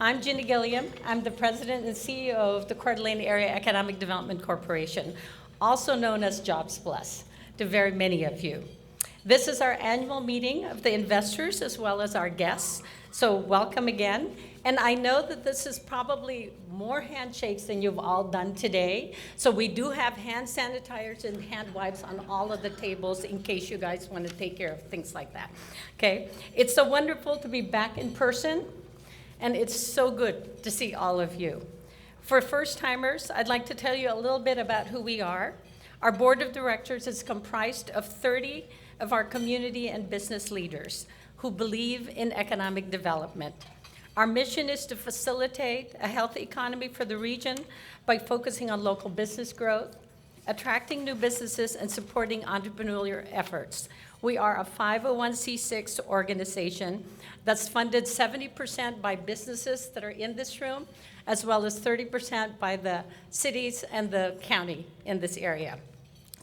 I'm Gynii Gilliam. I'm the president and CEO of the Coeur d'Alene Area Economic Development Corporation, also known as Jobs Plus, to very many of you. This is our annual meeting of the investors as well as our guests, so welcome again. And I know that this is probably more handshakes than you've all done today, so we do have hand sanitizers and hand wipes on all of the tables in case you guys want to take care of things like that, okay? It's so wonderful to be back in person, and it's so good to see all of you. For first-timers, I'd like to tell you a little bit about who we are. Our board of directors is comprised of 30 of our community and business leaders who believe in economic development. Our mission is to facilitate a healthy economy for the region by focusing on local business growth, attracting new businesses, and supporting entrepreneurial efforts. We are a 501c6 organization that's funded 70% by businesses that are in this room, as well as 30% by the cities and the county in this area.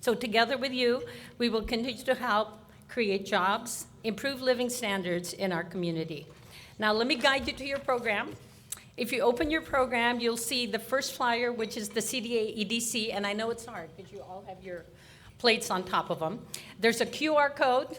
So together with you, we will continue to help create jobs, improve living standards in our community. Now let me guide you to your program. If you open your program, you'll see the first flyer, which is the CdAEDC, and I know it's hard because you all have your plates on top of them. There's a QR code.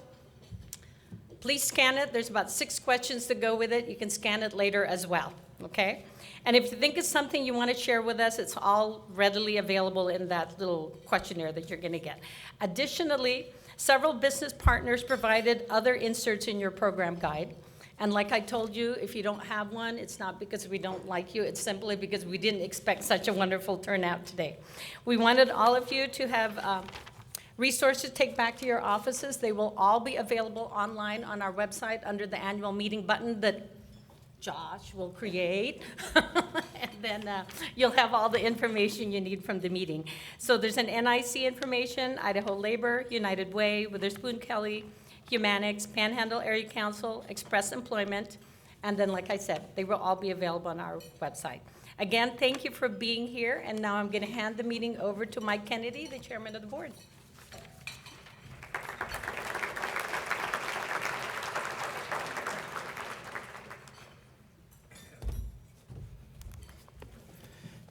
Please scan it. There's about 6 questions to go with it. You can scan it later as well, okay? And if you think it's something you want to share with us, it's all readily available in that little questionnaire that you're going to get. Additionally, several business partners provided other inserts in your program guide. And like I told you, if you don't have one, it's not because we don't like you, it's simply because we didn't expect such a wonderful turnout today. We wanted all of you to have resources to take back to your offices. They will all be available online on our website under the annual meeting button that Josh will create, and then you'll have all the information you need from the meeting. So there's an NIC information, Idaho Labor, United Way, Witherspoon Kealey, Humanics, Panhandle Area Council, Express Employment, and then, like I said, they will all be available on our website. Again, thank you for being here, and now I'm going to hand the meeting over to Mike Kennedy, the chairman of the board.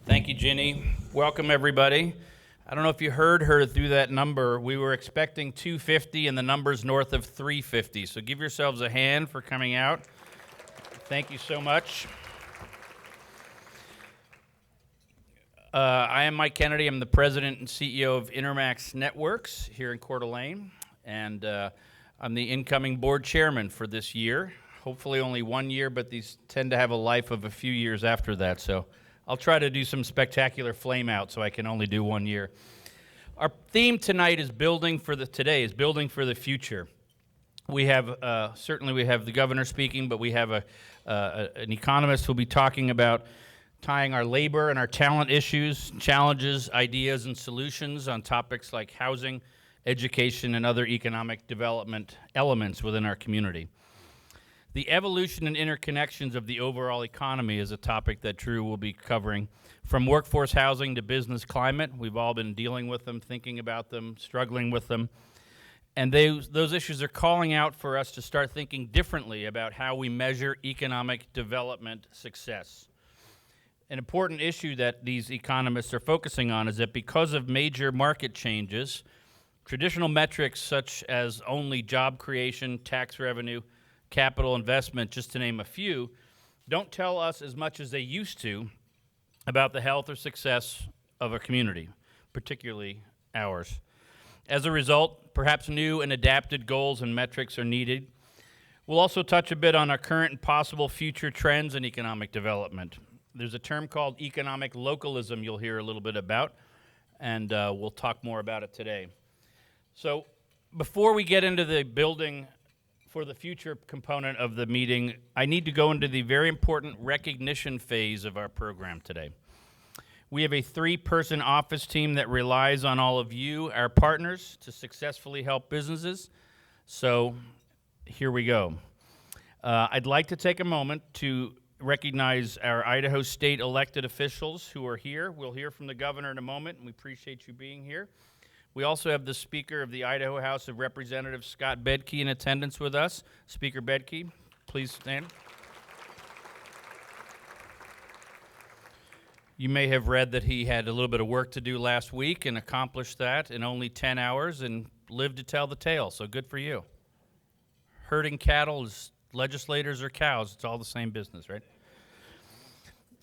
Thank you, Gynii. Welcome, everybody. I don't know if you heard her through that number. We were expecting 250, and the number's north of 350. So give yourselves a hand for coming out. Thank you so much. I am Mike Kennedy. I'm the president and CEO of Intermax Networks here in Coeur d'Alene, and I'm the incoming board chairman for this year. Hopefully only 1 year, but these tend to have a life of a few years after that. So I'll try to do some spectacular flame out so I can only do 1 year. Our theme tonight is building for the future. We have, certainly we have the governor speaking, but we have an economist who'll be talking about tying our labor and our talent issues, challenges, ideas, and solutions on topics like housing, education, and other economic development elements within our community. The evolution and interconnections of the overall economy is a topic that Drew will be covering. From workforce housing to business climate, we've all been dealing with them, thinking about them, struggling with them. And those issues are calling out for us to start thinking differently about how we measure economic development success. An important issue that these economists are focusing on is that because of major market changes, traditional metrics such as only job creation, tax revenue, capital investment, just to name a few, don't tell us as much as they used to about the health or success of a community, particularly ours. As a result, perhaps new and adapted goals and metrics are needed. We'll also touch a bit on our current and possible future trends in economic development. There's a term called economic localism you'll hear a little bit about, and we'll talk more about it today. So before we get into the building for the future component of the meeting, I need to go into the very important recognition phase of our program today. We have a 3-person office team that relies on all of you, our partners, to successfully help businesses. So here we go. I'd like to take a moment to recognize our Idaho State elected officials who are here. We'll hear from the governor in a moment, and we appreciate you being here. We also have the Speaker of the Idaho House of Representatives, Scott Bedke, in attendance with us. Speaker Bedke, please stand. You may have read that he had a little bit of work to do last week and accomplished that in only 10 hours and lived to tell the tale, so good for you. Herding cattle is legislators or cows. It's all the same business, right?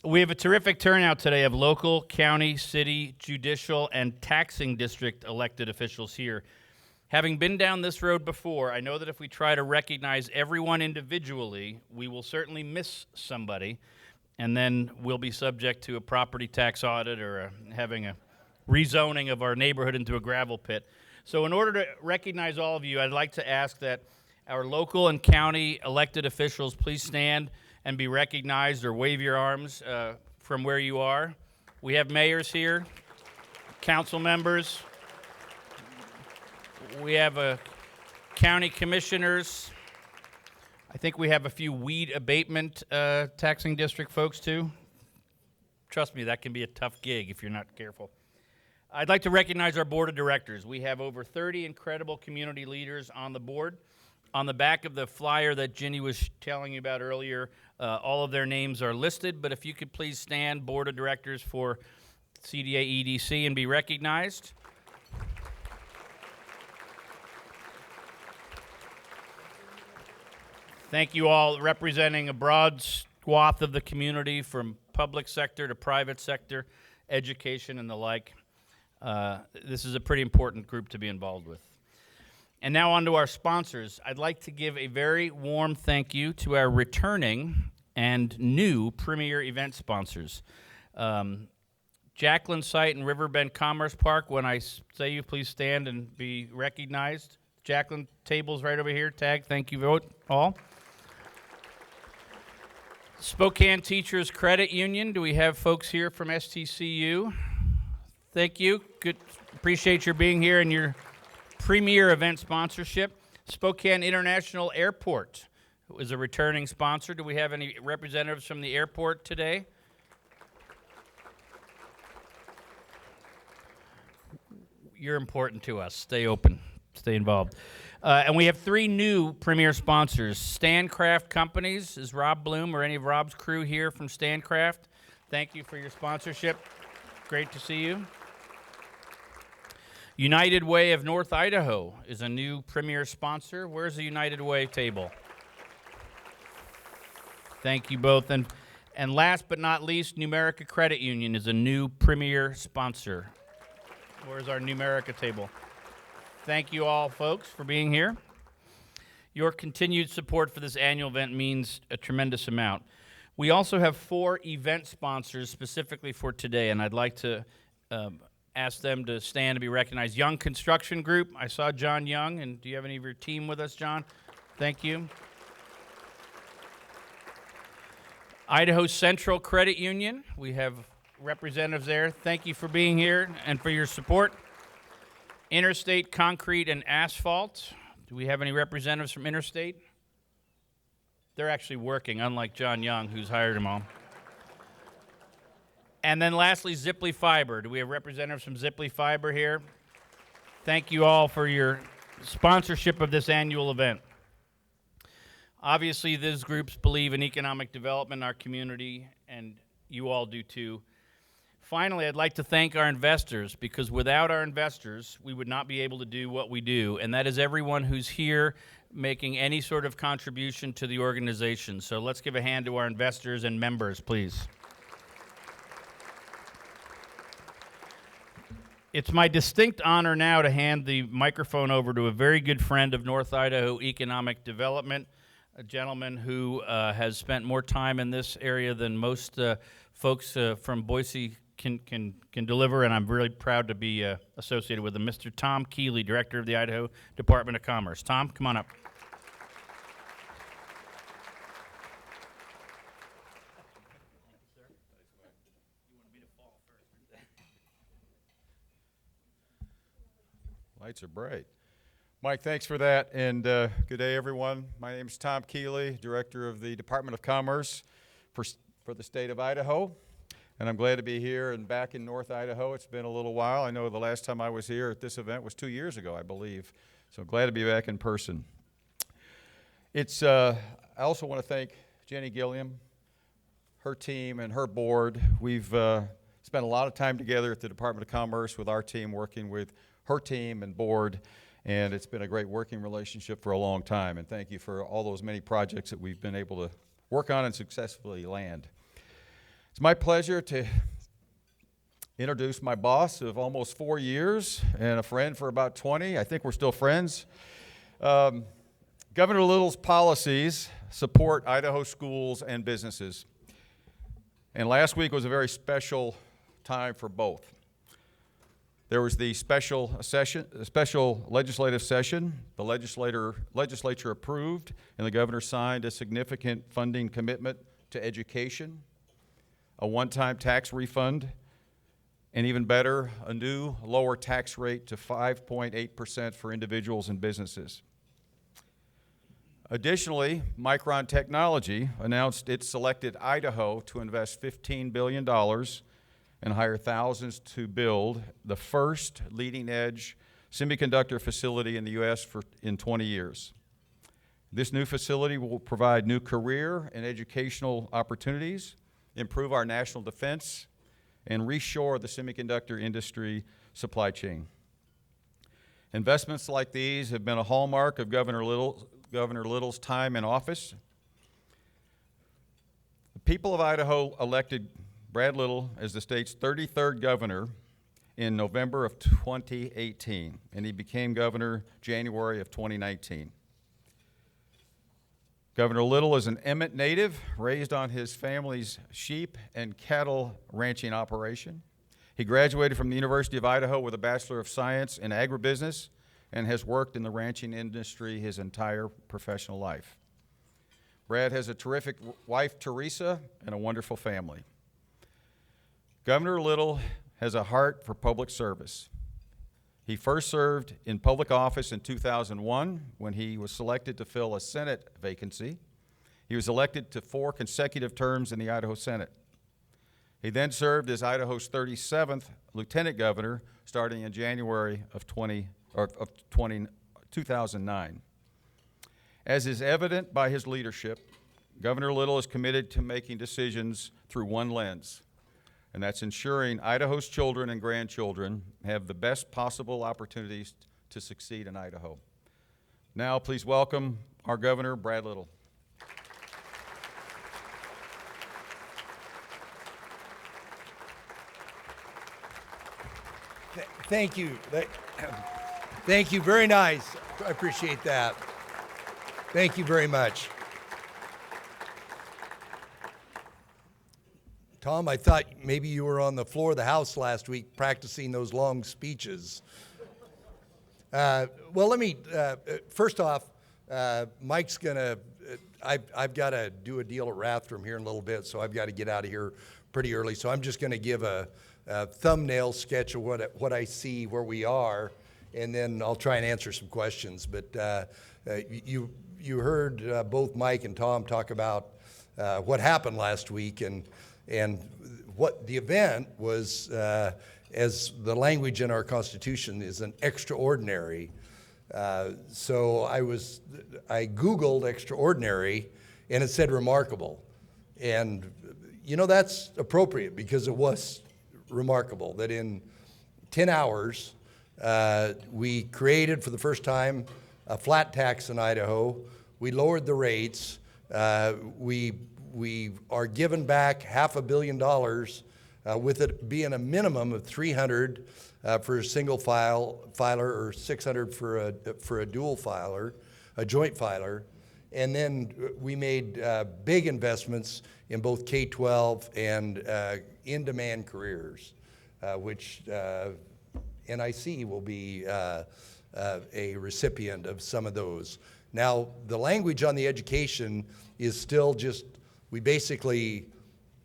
We have a terrific turnout today of local, county, city, judicial, and taxing district elected officials here. Having been down this road before, I know that if we try to recognize everyone individually, we will certainly miss somebody, and then we'll be subject to a property tax audit or having a rezoning of our neighborhood into a gravel pit. So in order to recognize all of you, I'd like to ask that our local and county elected officials please stand and be recognized or wave your arms from where you are. We have mayors here, council members. We have county commissioners. I think we have a few weed abatement taxing district folks too. Trust me, that can be a tough gig if you're not careful. I'd like to recognize our board of directors. We have over 30 incredible community leaders on the board. On the back of the flyer that Gynii was telling you about earlier, all of their names are listed, but if you could please stand, board of directors for CdAEDC, and be recognized. Thank you all, representing a broad swath of the community, from public sector to private sector, education and the like. This is a pretty important group to be involved with. And now on to our sponsors. I'd like to give a very warm thank you to our returning and new premier event sponsors. Jacqueline Site and Riverbend Commerce Park. When I say you, please stand and be recognized. Jacqueline, table's right over here. Tag, thank you all. Spokane Teachers Credit Union. Do we have folks here from STCU? Thank you. Good. Appreciate your being here and your premier event sponsorship. Spokane International Airport is a returning sponsor. Do we have any representatives from the airport today? You're important to us. Stay open. Stay involved. And we have 3 new premier sponsors. Standcraft Companies. Is Rob Bloom or any of Rob's crew here from Standcraft? Thank you for your sponsorship. Great to see you. United Way of North Idaho is a new premier sponsor. Where's the United Way table? Thank you both. And last but not least, Numerica Credit Union is a new premier sponsor. Where's our Numerica table? Thank you all, folks, for being here. Your continued support for this annual event means a tremendous amount. We also have 4 event sponsors specifically for today, and I'd like to ask them to stand and be recognized. Young Construction Group. I saw John Young, and do you have any of your team with us, John? Thank you. Idaho Central Credit Union. We have representatives there. Thank you for being here and for your support. Interstate Concrete and Asphalt. Do we have any representatives from Interstate? They're actually working, unlike John Young, who's hired them all. And then lastly, Ziply Fiber. Do we have representatives from Ziply Fiber here? Thank you all for your sponsorship of this annual event. Obviously, these groups believe in economic development in our community, and you all do too. Finally, I'd like to thank our investors, because without our investors, we would not be able to do what we do, and that is everyone who's here making any sort of contribution to the organization. So let's give a hand to our investors and members, please. It's my distinct honor now to hand the microphone over to a very good friend of North Idaho Economic Development, a gentleman who has spent more time in this area than most folks from Boise can deliver, and I'm really proud to be associated with him. Mr. Tom Kealey, Director of the Idaho Department of Commerce. Tom, come on up. Lights are bright. Mike, thanks for that, and good day, everyone. My name is Tom Kealey, Director of the Department of Commerce for the state of Idaho, and I'm glad to be here and back in North Idaho. It's been a little while. I know the last time I was here at this event was 2 years ago, I believe, so glad to be back in person. I also want to thank Gilliam, her team, and her board. We've spent a lot of time together at the Department of Commerce with our team, working with her team and board, and it's been a great working relationship for a long time. And thank you for all those many projects that we've been able to work on and successfully land. It's my pleasure to introduce my boss of almost 4 years and a friend for about 20. I think we're still friends. Governor Little's policies support Idaho schools and businesses. And last week was a very special time for both. There was the special legislative session. The legislature approved, and the governor signed a significant funding commitment to education, a one-time tax refund, and even better, a new lower tax rate to 5.8% for individuals and businesses. Additionally, Micron Technology announced it selected Idaho to invest $15 billion and hire thousands to build the first leading-edge semiconductor facility in the U.S. in 20 years. This new facility will provide new career and educational opportunities, improve our national defense, and reshore the semiconductor industry supply chain. Investments like these have been a hallmark of Governor Little's time in office. The people of Idaho elected Brad Little as the state's 33rd governor in November of 2018, and he became governor January of 2019. Governor Little is an Emmett native, raised on his family's sheep and cattle ranching operation. He graduated from the University of Idaho with a Bachelor of Science in Agribusiness and has worked in the ranching industry his entire professional life. Brad has a terrific wife, Teresa, and a wonderful family. Governor Little has a heart for public service. He first served in public office in 2001 when he was selected to fill a Senate vacancy. He was elected to 4 consecutive terms in the Idaho Senate. He then served as Idaho's 37th lieutenant governor starting in January of 2009. As is evident by his leadership, Governor Little is committed to making decisions through one lens, and that's ensuring Idaho's children and grandchildren have the best possible opportunities to succeed in Idaho. Now, please welcome our Governor, Brad Little. Thank you. Thank you. Very nice. I appreciate that. Thank you very much. Tom, I thought maybe you were on the floor of the House last week practicing those long speeches. Well, let me, first off, Mike's gonna, I've got to do a deal at Rathdrum here in a little bit, so I've got to get out of here pretty early. So I'm just going to give a thumbnail sketch of what I see, where we are, and then I'll try and answer some questions. But you heard both Mike and Tom talk about what happened last week, and what the event was, as the language in our Constitution is an extraordinary. So I Googled extraordinary, and it said remarkable. And, you know, that's appropriate because it was remarkable that in 10 hours, we created for the first time a flat tax in Idaho. We lowered the rates. We are given back $500 million, with it being a minimum of $300 for a single filer or $600 for a dual filer, a joint filer. And then we made big investments in both K-12 and in-demand careers, which NIC will be a recipient of some of those. Now, the language on the education is still just, we basically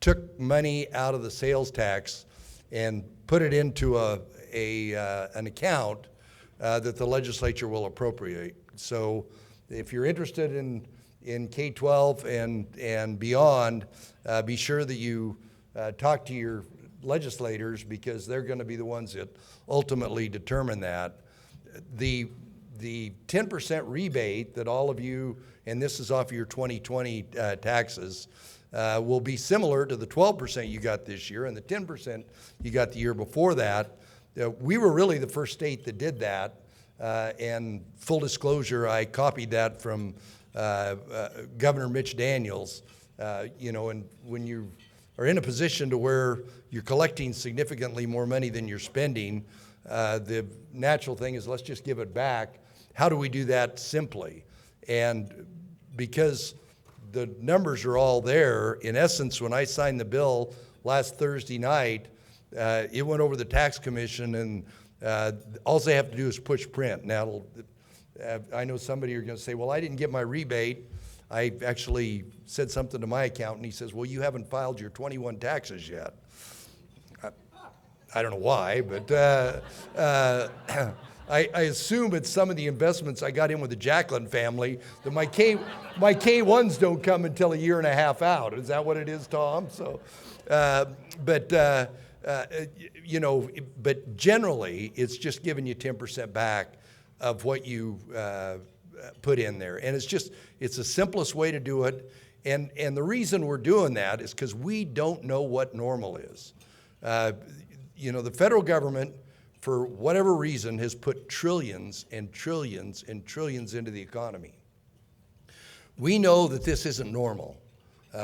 took money out of the sales tax and put it into an account that the legislature will appropriate. So if you're interested in K-12 and beyond, be sure that you talk to your legislators, because they're going to be the ones that ultimately determine that. The 10% rebate that all of you, and this is off your 2020 taxes, will be similar to the 12% you got this year and the 10% you got the year before that. We were really the first state that did that, and full disclosure, I copied that from Governor Mitch Daniels. And when you are in a position to where you're collecting significantly more money than you're spending, the natural thing is let's just give it back. How do we do that simply? And because the numbers are all there, in essence, when I signed the bill last Thursday night, it went over the tax commission, and all they have to do is push print. Now, I know somebody are going to say, well, I didn't get my rebate. I actually said something to my accountant. He says, well, you haven't filed your 21 taxes yet. I don't know why, but I assume it's some of the investments I got in with the Jacqueline family that my K1s don't come until a year and a half out. Is that what it is, Tom? So, but generally, it's just giving you 10% back of what you put in there. And it's the simplest way to do it. And the reason we're doing that is because we don't know what normal is. The federal government, for whatever reason, has put trillions and trillions and trillions into the economy. We know that this isn't normal.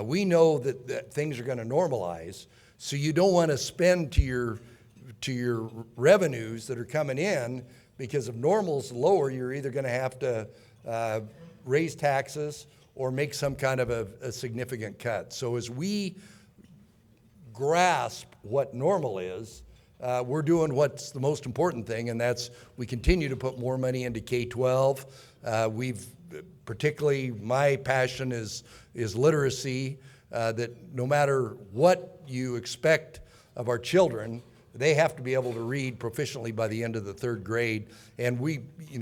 We know that things are going to normalize, so you don't want to spend to your revenues that are coming in, because if normal's lower, you're either going to have to raise taxes or make some kind of a significant cut. So as we grasp what normal is, we're doing what's the most important thing, and that's we continue to put more money into K-12. Particularly my passion is literacy, that no matter what you expect of our children, they have to be able to read proficiently by the end of the third grade. And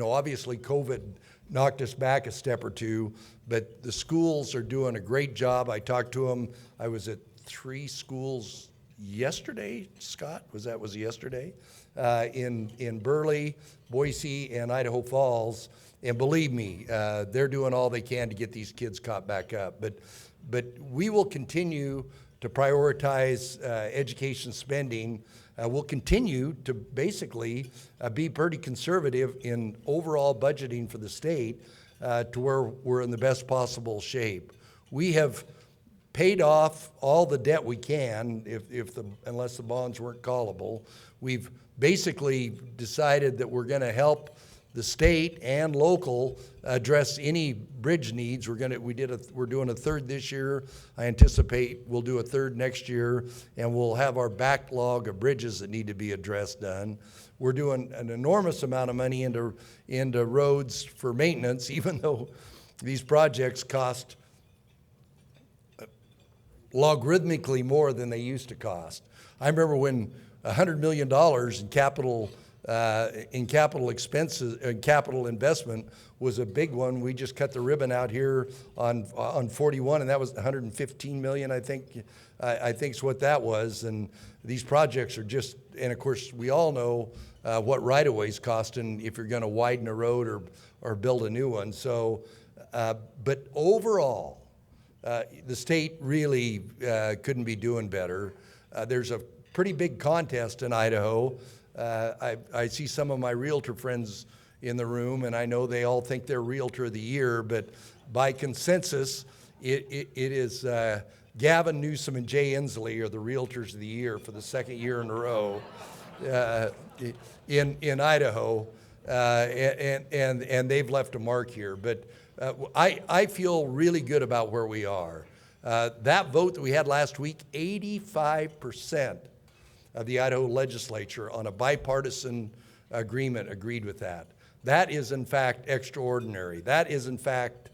obviously COVID knocked us back a step or two, but the schools are doing a great job. I talked to them. I was at 3 schools yesterday, Scott, was it yesterday? In Burley, Boise, and Idaho Falls. And believe me, they're doing all they can to get these kids caught back up. But we will continue to prioritize education spending. We'll continue to basically be pretty conservative in overall budgeting for the state to where we're in the best possible shape. We have paid off all the debt we can, unless the bonds weren't callable. We've basically decided that we're going to help the state and local address any bridge needs. We're doing a third this year. I anticipate we'll do a third next year, and we'll have our backlog of bridges that need to be addressed done. We're doing an enormous amount of money into roads for maintenance, even though these projects cost logarithmically more than they used to cost. I remember when $100 million in capital expenses and capital investment was a big one. We just cut the ribbon out here on 41, and that was 115 million, I think is what that was. And these projects are just, and of course we all know what right-of-ways cost, and if you're going to widen a road or build a new one. So, but overall, the state really couldn't be doing better. There's a pretty big contest in Idaho. I see some of my realtor friends in the room, and I know they all think they're Realtor of the Year, but by consensus, it is Gavin Newsom and Jay Inslee are the Realtors of the Year for the second year in a row in Idaho, and they've left a mark here. But I feel really good about where we are. That vote that we had last week, 85% of the Idaho legislature on a bipartisan agreement agreed with that. That is in fact extraordinary. That is in fact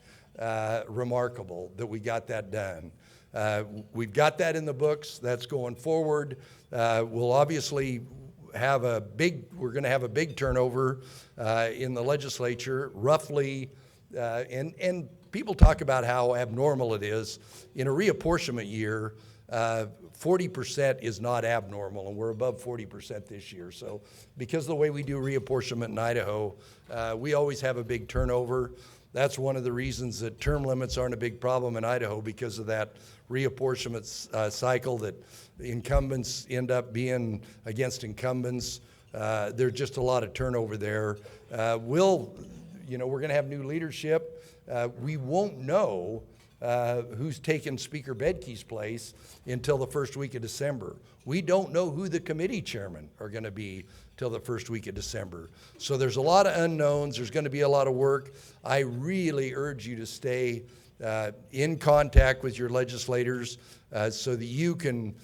remarkable that we got that done. We've got that in the books. That's going forward. We'll obviously we're going to have a big turnover in the legislature, roughly, and people talk about how abnormal it is. In a reapportionment year, 40% is not abnormal, and we're above 40% this year. So because of the way we do reapportionment in Idaho, we always have a big turnover. That's one of the reasons that term limits aren't a big problem in Idaho, because of that reapportionment cycle that incumbents end up being against incumbents. There's just a lot of turnover there. We're going to have new leadership. We won't know who's taking Speaker Bedke's place until the first week of December. We don't know who the committee chairmen are going to be till the first week of December. So there's a lot of unknowns. There's going to be a lot of work. I really urge you to stay in contact with your legislators so that you can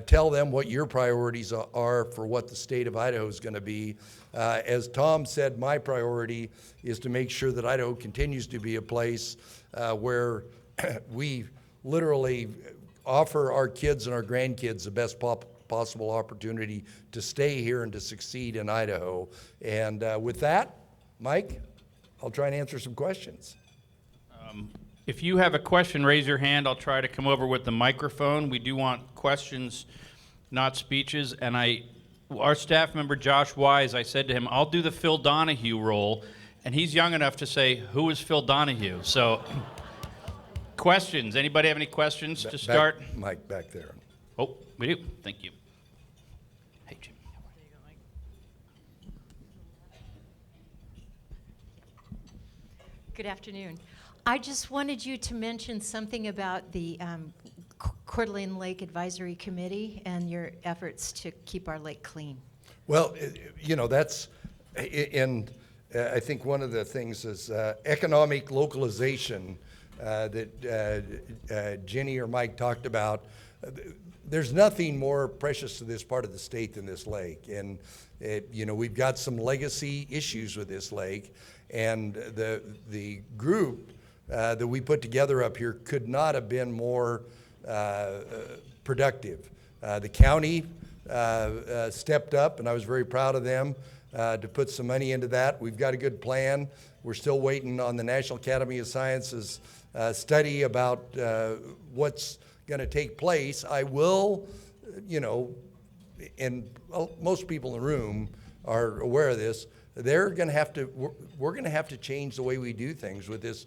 tell them what your priorities are for what the state of Idaho is going to be. As Tom said, my priority is to make sure that Idaho continues to be a place where we literally offer our kids and our grandkids the best possible opportunity to stay here and to succeed in Idaho. And with that, Mike, I'll try and answer some questions. If you have a question, raise your hand. I'll try to come over with the microphone. We do want questions, not speeches. And our staff member, Josh Wise, I said to him, I'll do the Phil Donahue role. And he's young enough to say, who is Phil Donahue? So questions. Anybody have any questions to start? Mike, back there. Oh, we do. Thank you. Hey, Jim. Good afternoon. I just wanted you to mention something about the Coeur d'Alene Lake Advisory Committee and your efforts to keep our lake clean. Well, that's, and I think one of the things is economic localization that Gynii or Mike talked about. There's nothing more precious to this part of the state than this lake. And, we've got some legacy issues with this lake. And the group that we put together up here could not have been more productive. The county stepped up, and I was very proud of them to put some money into that. We've got a good plan. We're still waiting on the National Academy of Sciences study about what's going to take place. I will, and most people in the room are aware of this, we're going to have to change the way we do things with this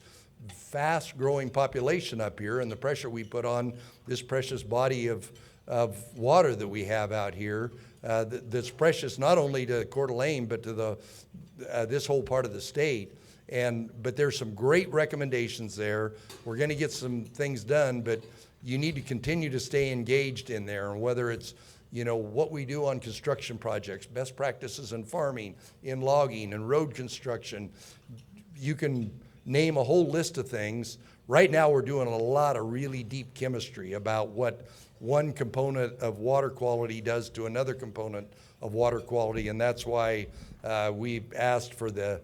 fast-growing population up here and the pressure we put on this precious body of water that we have out here that's precious not only to Coeur d'Alene but to this whole part of the state. But there's some great recommendations there. We're going to get some things done, but you need to continue to stay engaged in there, and whether it's what we do on construction projects, best practices in farming, in logging, and road construction. You can name a whole list of things. Right now we're doing a lot of really deep chemistry about what one component of water quality does to another component of water quality, and that's why we've asked for the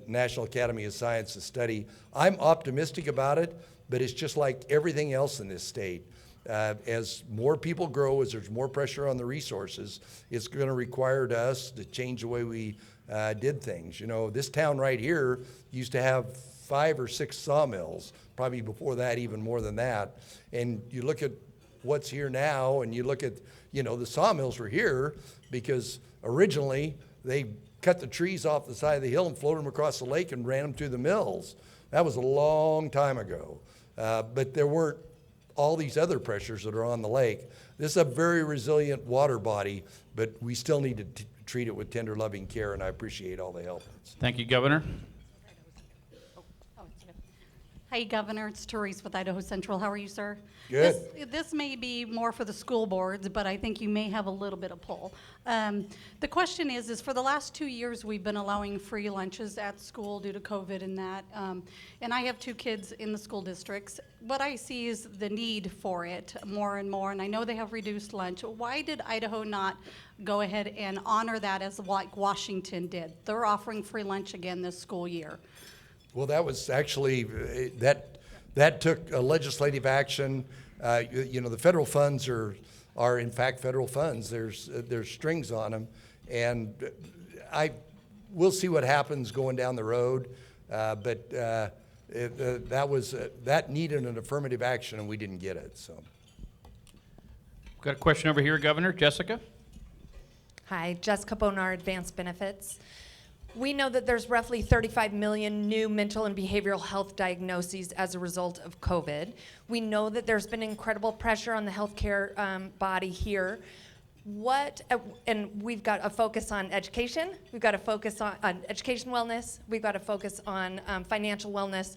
National Academy of Sciences study. I'm optimistic about it, but it's just like everything else in this state. As more people grow, as there's more pressure on the resources, it's going to require us to change the way we did things. This town right here used to have 5 or 6 sawmills, probably before that, even more than that. And you look at what's here now, and you look at, the sawmills were here because originally they cut the trees off the side of the hill and floated them across the lake and ran them through the mills. That was a long time ago. But there weren't all these other pressures that are on the lake. This is a very resilient water body, but we still need to treat it with tender, loving care, and I appreciate all the help. Thank you, Governor. Hi, Governor. It's Therese with Idaho Central. How are you, sir? Good. This may be more for the school boards, but I think you may have a little bit of pull. The question is for the last 2 years, we've been allowing free lunches at school due to COVID and that. And I have 2 kids in the school districts. What I see is the need for it more and more, and I know they have reduced lunch. Why did Idaho not go ahead and honor that as like Washington did? They're offering free lunch again this school year. Well, that was actually, that took a legislative action. The federal funds are in fact federal funds. There's strings on them. And we'll see what happens going down the road. But that needed an affirmative action, and we didn't get it, so. Got a question over here, Governor. Jessica? Hi, Jessica Bonar, Advanced Benefits. We know that there's roughly 35 million new mental and behavioral health diagnoses as a result of COVID. We know that there's been incredible pressure on the healthcare body here. And we've got a focus on education, we've got a focus on education wellness, we've got a focus on financial wellness.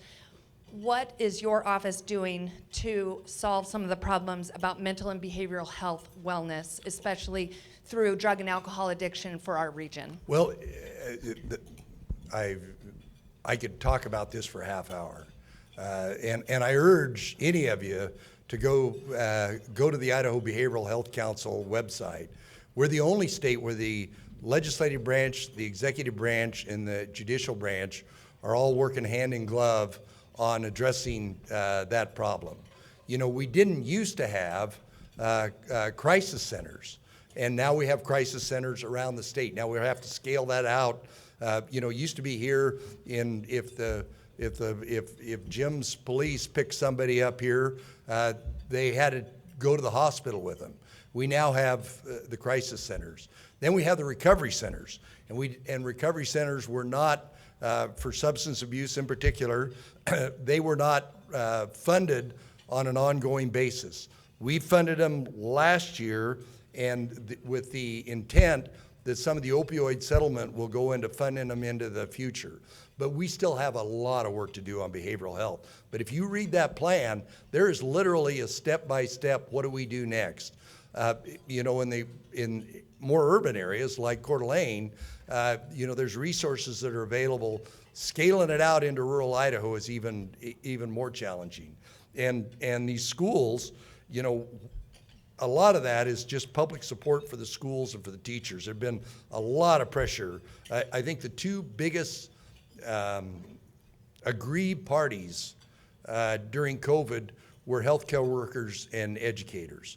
What is your office doing to solve some of the problems about mental and behavioral health wellness, especially through drug and alcohol addiction for our region? Well, I could talk about this for a half hour. And I urge any of you to go to the Idaho Behavioral Health Council website. We're the only state where the legislative branch, the executive branch, and the judicial branch are all working hand in glove on addressing that problem. You know, we didn't used to have crisis centers, and now we have crisis centers around the state. Now we have to scale that out. You know, it used to be here if Jim's police picked somebody up here, they had to go to the hospital with them. We now have the crisis centers. Then we have the recovery centers, and recovery centers were not for substance abuse in particular. They were not funded on an ongoing basis. We funded them last year, and with the intent that some of the opioid settlement will go into funding them into the future. But we still have a lot of work to do on behavioral health. But if you read that plan, there is literally a step-by-step, what do we do next? You know, in more urban areas like Coeur d'Alene, you know, there's resources that are available. Scaling it out into rural Idaho is even more challenging. And these schools, you know, a lot of that is just public support for the schools and for the teachers. There's been a lot of pressure. I think the two biggest aggrieved parties during COVID were healthcare workers and educators.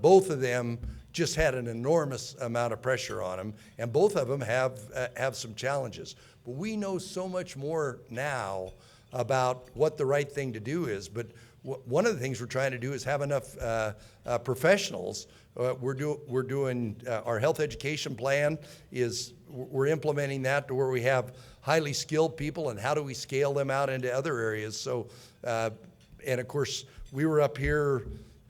Both of them just had an enormous amount of pressure on them, and both of them have some challenges. But we know so much more now about what the right thing to do is. But one of the things we're trying to do is have enough professionals. We're doing our health education plan we're implementing that to where we have highly skilled people, and how do we scale them out into other areas? So, and of course, we were up here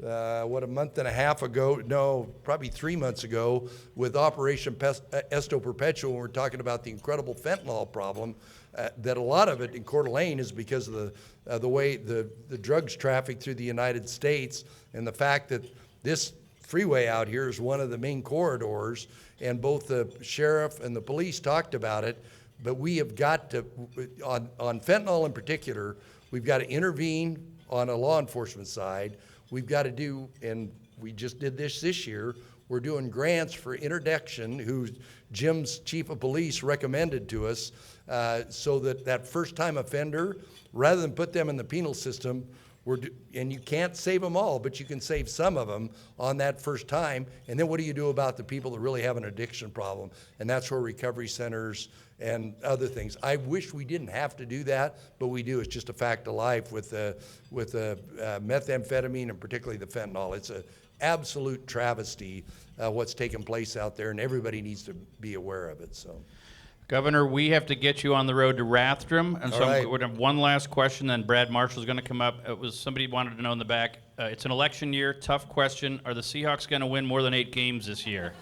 a month and a half ago, no, probably 3 months ago, with Operation Esto Perpetual, and we're talking about the incredible fentanyl problem, that a lot of it in Coeur d'Alene is because of the way the drugs traffic through the United States, and the fact that this freeway out here is one of the main corridors, and both the sheriff and the police talked about it. But we have got to, on fentanyl in particular, we've got to intervene on a law enforcement side. We've got to do, and we just did this year, we're doing grants for interdiction, who Jim's chief of police recommended to us, so that first-time offender, rather than put them in the penal system, and you can't save them all, but you can save some of them on that first time. And then what do you do about the people that really have an addiction problem? And that's where recovery centers and other things. I wish we didn't have to do that, but we do. It's just a fact of life with the methamphetamine, and particularly the fentanyl. It's an absolute travesty what's taking place out there, and everybody needs to be aware of it. So, Governor, we have to get you on the road to Rathdrum, and so I'm going to have one last question, then Brad Marshall's going to come up. It was somebody wanted to know in the back. It's an election year, tough question. Are the Seahawks going to win more than 8 games this year?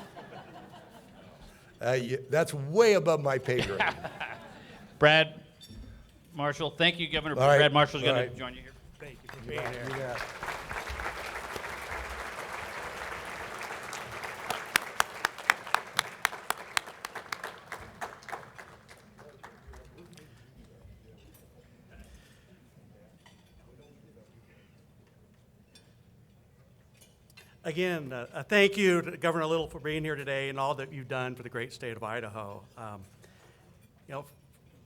That's way above my pay grade. Brad Marshall, thank you, Governor. All right. Brad Marshall's All going to right. join you here. Thank you for being here. Yeah. Again, thank you to Governor Little for being here today and all that you've done for the great state of Idaho. You know,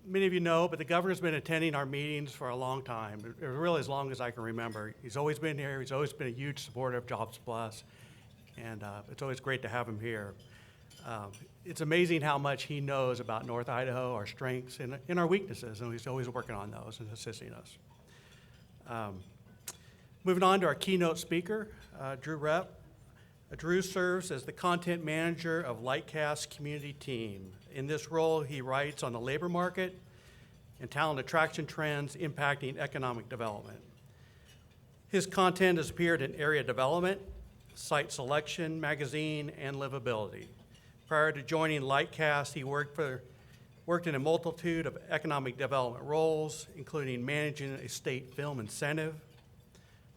many of you know, but the governor's been attending our meetings for a long time, really as long as I can remember. He's always been here. He's always been a huge supporter of Jobs Plus, and it's always great to have him here. It's amazing how much he knows about North Idaho, our strengths and our weaknesses, and he's always working on those and assisting us. Moving on to our keynote speaker, Drew Repp. Drew serves as the content manager of Lightcast community team. In this role, he writes on the labor market and talent attraction trends impacting economic development. His content has appeared in Area Development, Site Selection Magazine, and Livability. Prior to joining Lightcast, he worked in a multitude of economic development roles, including managing a state film incentive,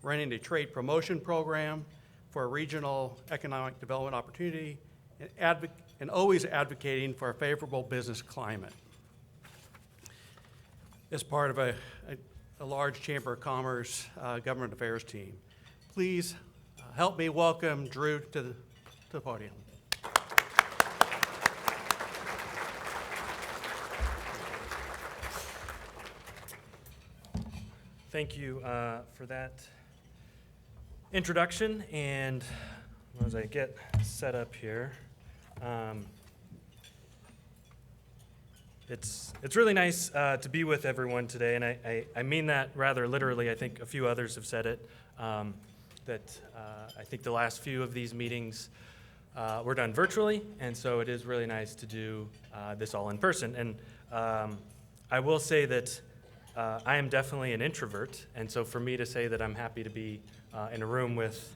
running a trade promotion program for a regional economic development opportunity, and always advocating for a favorable business climate. As part of a large Chamber of Commerce government affairs team. Please help me welcome Drew to the podium. Thank you for that introduction, and as I get set up here, it's really nice to be with everyone today, and I mean that rather literally. I think a few others have said it, that I think the last few of these meetings were done virtually, and so it is really nice to do this all in person. And I will say that I am definitely an introvert, and so for me to say that I'm happy to be in a room with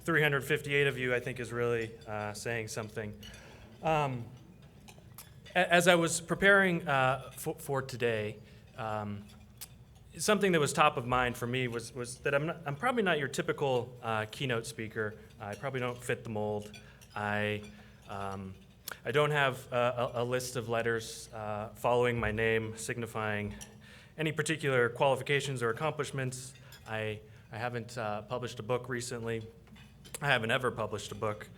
358 of you, I think is really saying something. As I was preparing for today, something that was top of mind for me was that I'm probably not your typical keynote speaker. I probably don't fit the mold. I don't have a list of letters following my name signifying any particular qualifications or accomplishments. I haven't published a book recently. I haven't ever published a book.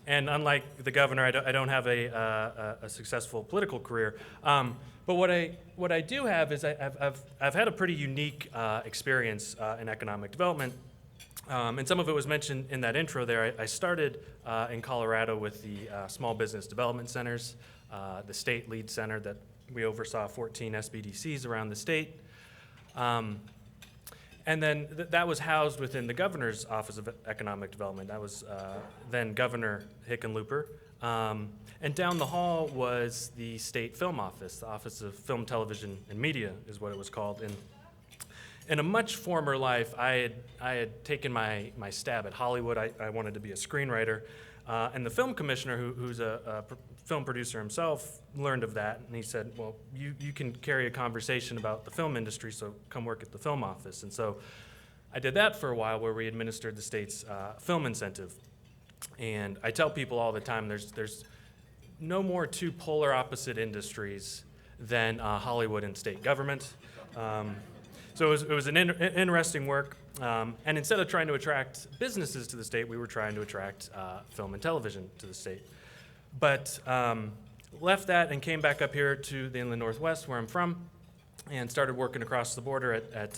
And unlike the governor, I don't have a successful political career. But what I do have is I've had a pretty unique experience in economic development. And some of it was mentioned in that intro there. I started in Colorado with the Small Business Development Centers, the state lead center that we oversaw 14 SBDCs around the state. And then that was housed within the governor's Office of Economic Development. That was then Governor Hickenlooper. And down the hall was the state film office, the Office of Film, Television, and Media is what it was called. And in a much former life, I had taken my stab at Hollywood. I wanted to be a screenwriter. And the film commissioner, who's a film producer himself, learned of that, and he said, well, you can carry a conversation about the film industry, so come work at the film office. And so I did that for a while, where we administered the state's film incentive. And I tell people all the time, there's no more two polar opposite industries than Hollywood and state government. So it was an interesting work. And instead of trying to attract businesses to the state, we were trying to attract film and television to the state. But left that and came back up here to the Inland Northwest, where I'm from, and started working across the border at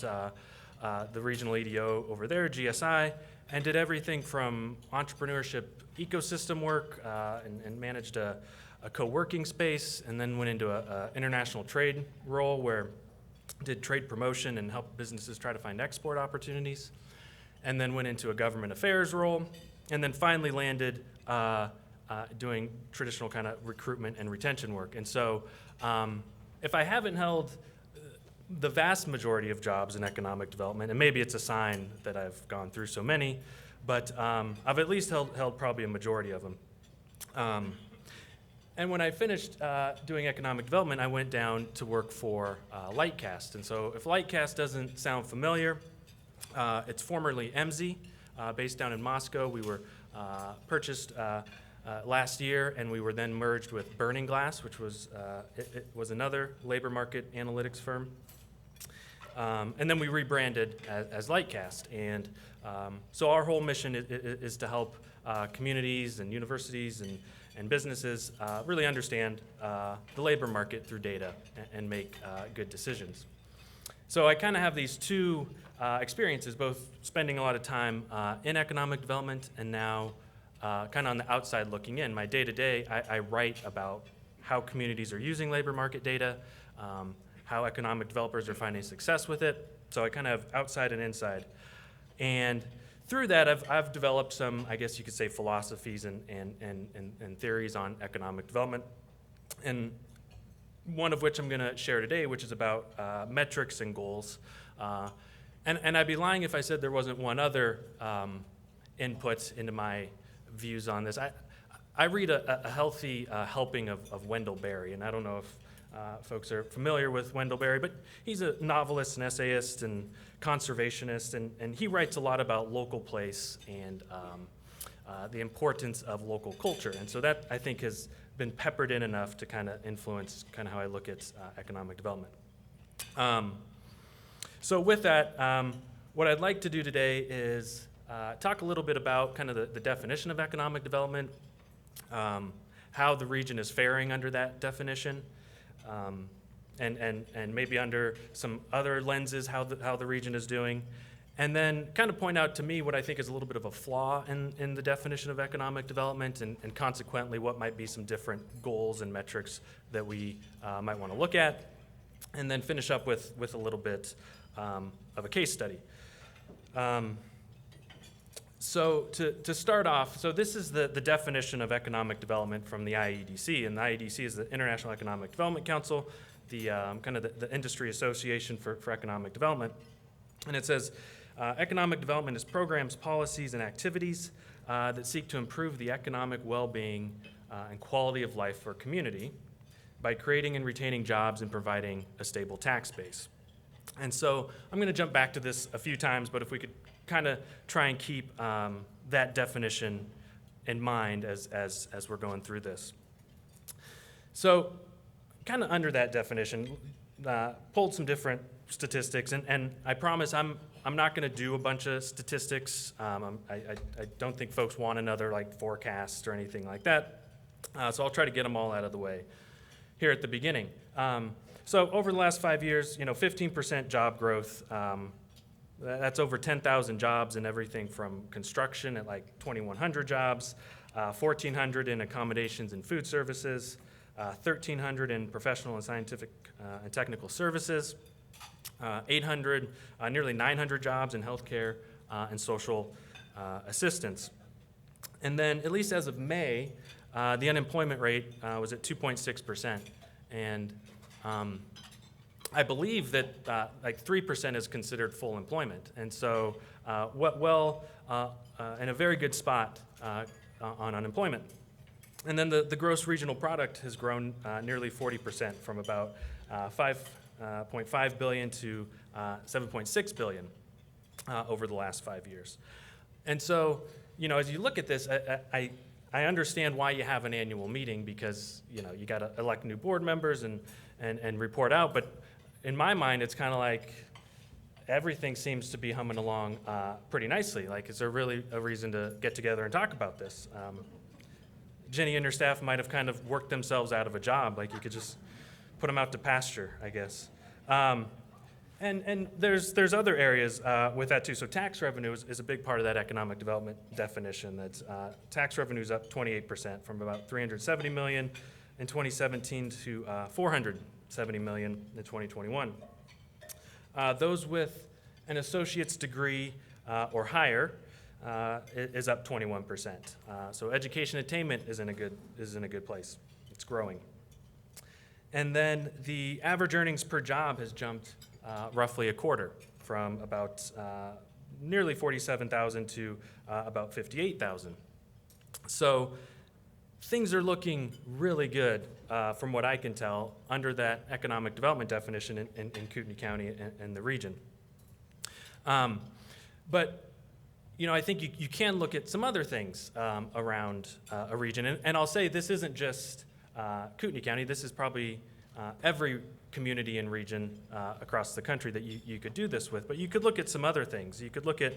the regional EDO over there, GSI, and did everything from entrepreneurship ecosystem work and managed a co-working space, and then went into an international trade role where did trade promotion and helped businesses try to find export opportunities, and then went into a government affairs role, and then finally landed doing traditional kind of recruitment and retention work. And so if I haven't held the vast majority of jobs in economic development, and maybe it's a sign that I've gone through so many, but I've at least held probably a majority of them. And when I finished doing economic development, I went down to work for Lightcast. And so if Lightcast doesn't sound familiar, it's formerly MZ, based down in Moscow. We were purchased last year, and we were then merged with Burning Glass, which was it was another labor market analytics firm. And then we rebranded as Lightcast. And so our whole mission is to help communities and universities and businesses really understand the labor market through data and make good decisions. So I kind of have these two experiences, both spending a lot of time in economic development and now kind of on the outside looking in. My day-to-day, I write about how communities are using labor market data, how economic developers are finding success with it. So I kind of have outside and inside. And through that, I've developed some, I guess you could say, philosophies and theories on economic development, and one of which I'm going to share today, which is about metrics and goals. And I'd be lying if I said there wasn't one other input into my views on this. I read a healthy helping of Wendell Berry, and I don't know if folks are familiar with Wendell Berry, but he's a novelist and essayist and conservationist, and he writes a lot about local place and the importance of local culture. And so that, I think, has been peppered in enough to kind of influence kind of how I look at economic development. So with that, what I'd like to do today is talk a little bit about kind of the definition of economic development, how the region is faring under that definition, and maybe under some other lenses how the region is doing, and then kind of point out to me what I think is a little bit of a flaw in the definition of economic development, and consequently what might be some different goals and metrics that we might want to look at, and then finish up with a little bit of a case study. So to start off, so this is the definition of economic development from the IEDC, and the IEDC is the International Economic Development Council, the kind of the industry association for economic development. And it says, economic development is programs, policies, and activities that seek to improve the economic well-being and quality of life for a community by creating and retaining jobs and providing a stable tax base. And so I'm going to jump back to this a few times, but if we could kind of try and keep that definition in mind as we're going through this. So kind of under that definition, pulled some different statistics, and I promise I'm not going to do a bunch of statistics. I don't think folks want another like forecast or anything like that, so I'll try to get them all out of the way here at the beginning. So over the last 5 years, 15% job growth. That's over 10,000 jobs in everything from construction at like 2,100 jobs, 1,400 in accommodations and food services, 1,300 in professional and scientific and technical services, 800, nearly 900 jobs in healthcare and social assistance. And then, at least as of May, the unemployment rate was at 2.6%. And I believe that like 3% is considered full employment. And so in a very good spot on unemployment. And then the gross regional product has grown nearly 40% from about 5.5 billion to 7.6 billion over the last 5 years. And so, as you look at this, I understand why you have an annual meeting, because you got to elect new board members and report out. But in my mind, it's kind of like everything seems to be humming along pretty nicely. Like, is there really a reason to get together and talk about this? Gynii and her staff might have kind of worked themselves out of a job. Like, you could just put them out to pasture, I guess. And there's other areas with that too. So tax revenue is a big part of that economic development definition. That's tax revenue is up 28% from about 370 million in 2017 to 470 million in 2021. Those with an associate's degree or higher is up 21%. So education attainment is in a good place. It's growing. And then the average earnings per job has jumped roughly a quarter, from about nearly 47,000 to about 58,000. So things are looking really good from what I can tell under that economic development definition in Kootenai County and the region. But I think you can look at some other things around a region. And I'll say this isn't just Kootenai County. This is probably every community and region across the country that you could do this with. But you could look at some other things. You could look at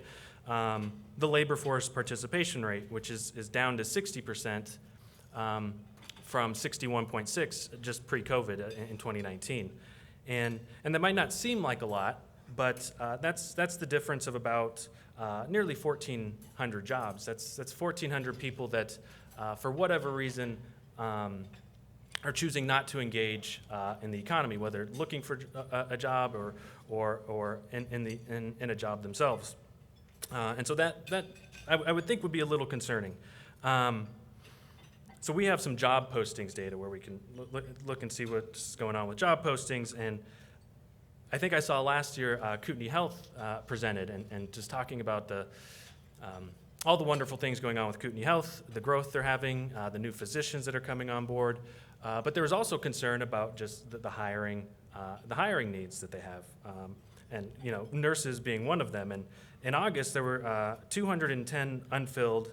the labor force participation rate, which is down to 60% from 61.6 just pre-COVID in 2019. And that might not seem like a lot, but that's the difference of about nearly 1,400 jobs. That's 1,400 people that, for whatever reason, are choosing not to engage in the economy, whether looking for a job or in a job themselves. And so that I would think would be a little concerning. So we have some job postings data where we can look and see what's going on with job postings. And I think I saw last year Gynii Health presented and just talking about all the wonderful things going on with Gynii Health, the growth they're having, the new physicians that are coming on board. But there was also concern about just the hiring needs that they have. And nurses being one of them. And in August, there were 210 unfilled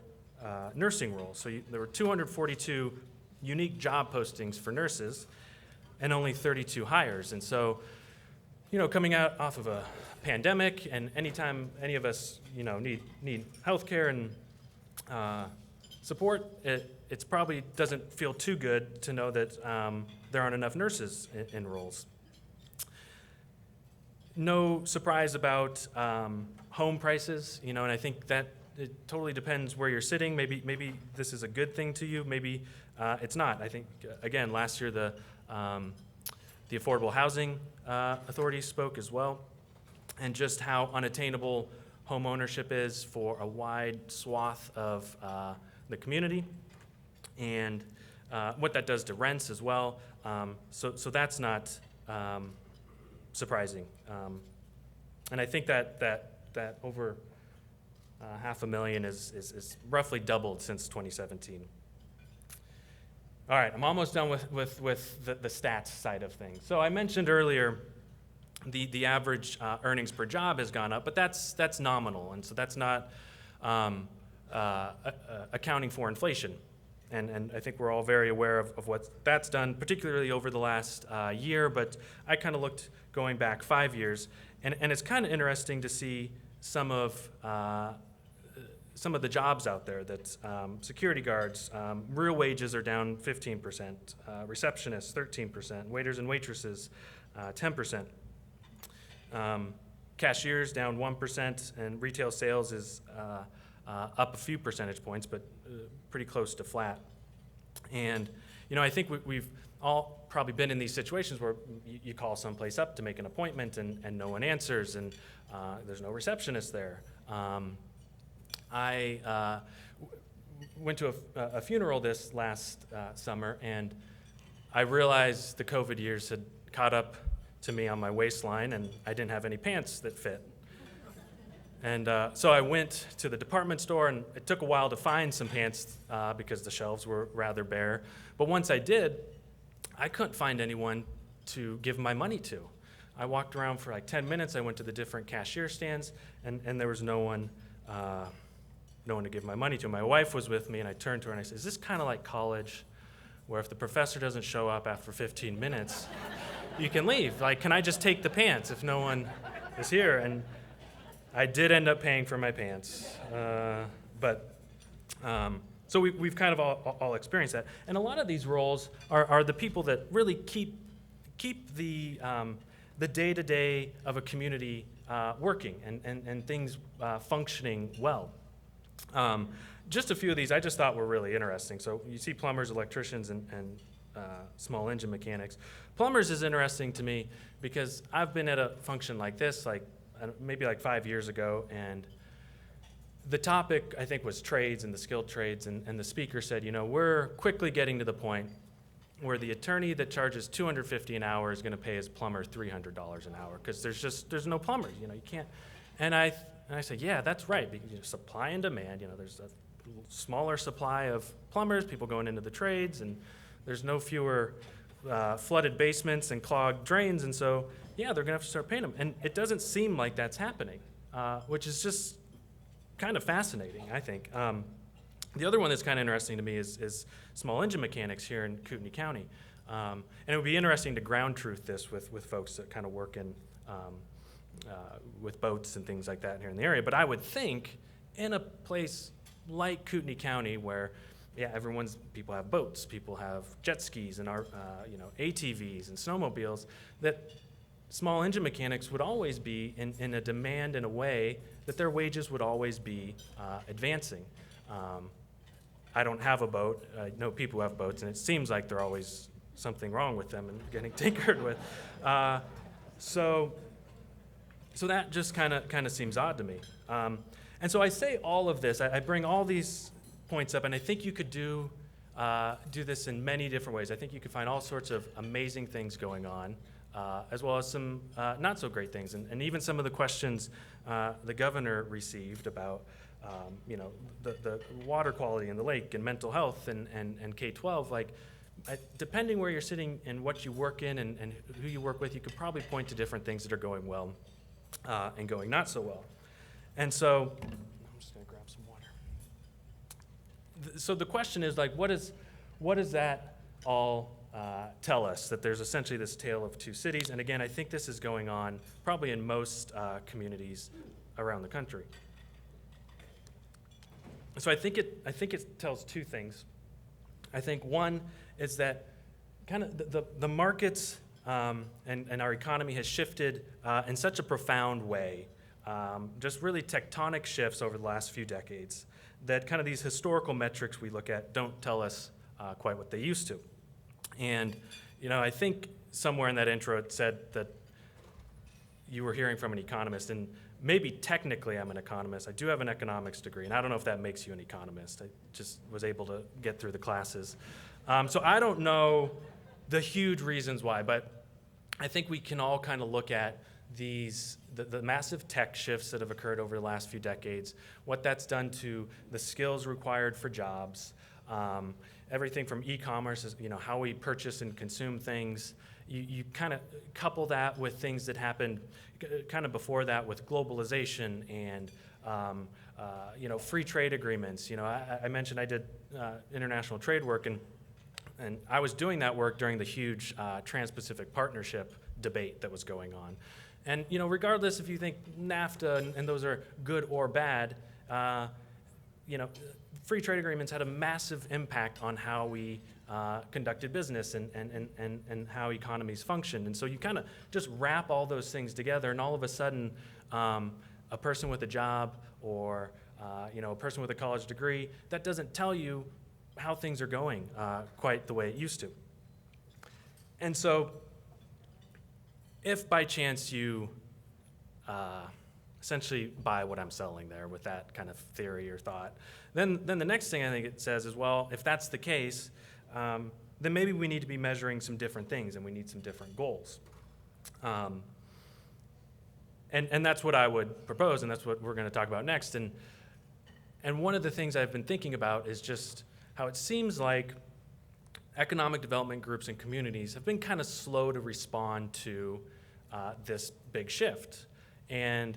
nursing roles. So there were 242 unique job postings for nurses and only 32 hires. And so, coming out off of a pandemic, and anytime any of us, need health care and support, it probably doesn't feel too good to know that there aren't enough nurses in roles. No surprise about home prices, and I think that it totally depends where you're sitting. Maybe this is a good thing to you. Maybe it's not. I think again last year the Affordable Housing Authority spoke as well, and just how unattainable home ownership is for a wide swath of the community, and what that does to rents as well. So that's not surprising, and I think that over 500,000 is roughly doubled since 2017. All right, I'm almost done with the stats side of things. So I mentioned earlier the average earnings per job has gone up, but that's nominal, and so that's not accounting for inflation. And I think we're all very aware of what that's done, particularly over the last year, but I kind of looked going back 5 years, and it's kind of interesting to see some of the jobs out there that security guards, real wages are down 15%, receptionists 13%, waiters and waitresses 10%, cashiers down 1%, and retail sales is up a few percentage points, but pretty close to flat. And I think we've all probably been in these situations where you call someplace up to make an appointment and no one answers, and there's no receptionist there. I went to a funeral this last summer, and I realized the COVID years had caught up to me on my waistline, and I didn't have any pants that fit. And so I went to the department store, and it took a while to find some pants because the shelves were rather bare. But once I did, I couldn't find anyone to give my money to. I walked around for like 10 minutes. I went to the different cashier stands, and there was no one to give my money to. My wife was with me, and I turned to her and I said, "Is this kind of like college, where if the professor doesn't show up after 15 minutes, you can leave? Like, can I just take the pants if no one is here?" And I did end up paying for my pants, so we've kind of all experienced that. And a lot of these roles are the people that really keep the day-to-day of a community working and things functioning well. Just a few of these I just thought were really interesting. So you see plumbers, electricians, and small engine mechanics. Plumbers is interesting to me because I've been at a function like this, maybe 5 years ago, and the topic, I think, was trades and the skilled trades, and the speaker said, we're quickly getting to the point where the attorney that charges $250 an hour is going to pay his plumber $300 an hour because there's no plumbers, you can't. And I said, yeah, that's right, because, supply and demand, there's a smaller supply of plumbers, people going into the trades, and there's no fewer flooded basements and clogged drains, and so, yeah, they're going to have to start paying them. And it doesn't seem like that's happening, which is just kind of fascinating, I think. The other one that's kind of interesting to me is small engine mechanics here in Kootenai County. And it would be interesting to ground truth this with folks that kind of work in with boats and things like that here in the area. But I would think in a place like Kootenai County where, yeah, people have boats, people have jet skis and ATVs and snowmobiles, that small engine mechanics would always be in a demand in a way that their wages would always be advancing. I don't have a boat. I know people who have boats, and it seems like there's always something wrong with them and getting tinkered with. So that just kind of seems odd to me. And And so I say all of this, I bring all these points up, and I think you could do this in many different ways. I think you could find all sorts of amazing things going on, as well as some not so great things. And even some of the questions the governor received about the water quality in the lake and mental health and K-12, like, depending where you're sitting and what you work in and who you work with, you could probably point to different things that are going well and going not so well. And so, I'm just gonna grab some water. So the question is, like, what does that all tell us? That there's essentially this tale of two cities. And again, I think this is going on probably in most communities around the country. So I think it tells two things. I think one is that kind of the markets and our economy has shifted in such a profound way, just really tectonic shifts over the last few decades, that kind of these historical metrics we look at don't tell us quite what they used to. And I think somewhere in that intro it said that you were hearing from an economist, and maybe technically I'm an economist. I do have an economics degree, and I don't know if that makes you an economist. I just was able to get through the classes. So I don't know the huge reasons why, but I think we can all kind of look at the massive tech shifts that have occurred over the last few decades, what that's done to the skills required for jobs, everything from e-commerce, how we purchase and consume things. You kind of couple that with things that happened kind of before that with globalization and free trade agreements. I mentioned I did international trade work, and I was doing that work during the huge Trans-Pacific Partnership debate that was going on. And regardless if you think NAFTA and those are good or bad, free trade agreements had a massive impact on how we conducted business and how economies functioned. And so you kind of just wrap all those things together, and all of a sudden, a person with a job or a person with a college degree, that doesn't tell you how things are going quite the way it used to. And so if by chance you essentially buy what I'm selling there with that kind of theory or thought, then the next thing I think it says is, well, if that's the case, then maybe we need to be measuring some different things and we need some different goals. And that's what I would propose, and that's what we're going to talk about next. And one of the things I've been thinking about is just how it seems like economic development groups and communities have been kind of slow to respond to this big shift. And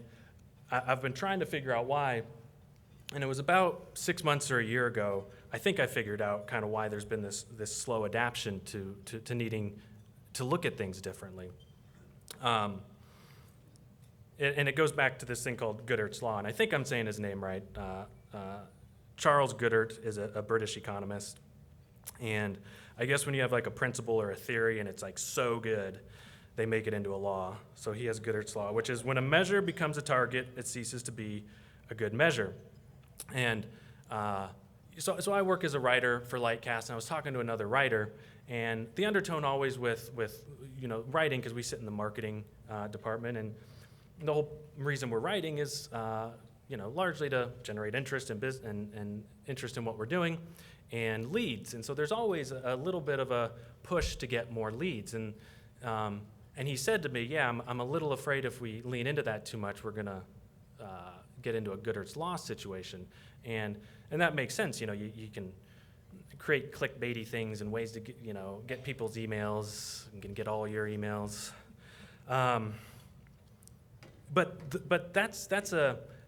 I've been trying to figure out why. And it was about 6 months or a year ago, I think I figured out kind of why there's been this slow adaptation to needing to look at things differently. And it goes back to this thing called Goodhart's Law, and I think I'm saying his name right. Charles Goodhart is a British economist, and I guess when you have like a principle or a theory and it's like so good, they make it into a law. So he has Goodhart's Law, which is when a measure becomes a target, it ceases to be a good measure. And so I work as a writer for Lightcast, and I was talking to another writer, and the undertone always with writing, because we sit in the marketing department, and the whole reason we're writing is largely to generate interest in business and interest in what we're doing and leads. And so there's always a little bit of a push to get more leads. And he said to me, yeah, I'm a little afraid if we lean into that too much, we're going to get into a Goodhart's Law situation. And that makes sense. You can create clickbaity things and ways to get people's emails and can get all your emails. But that's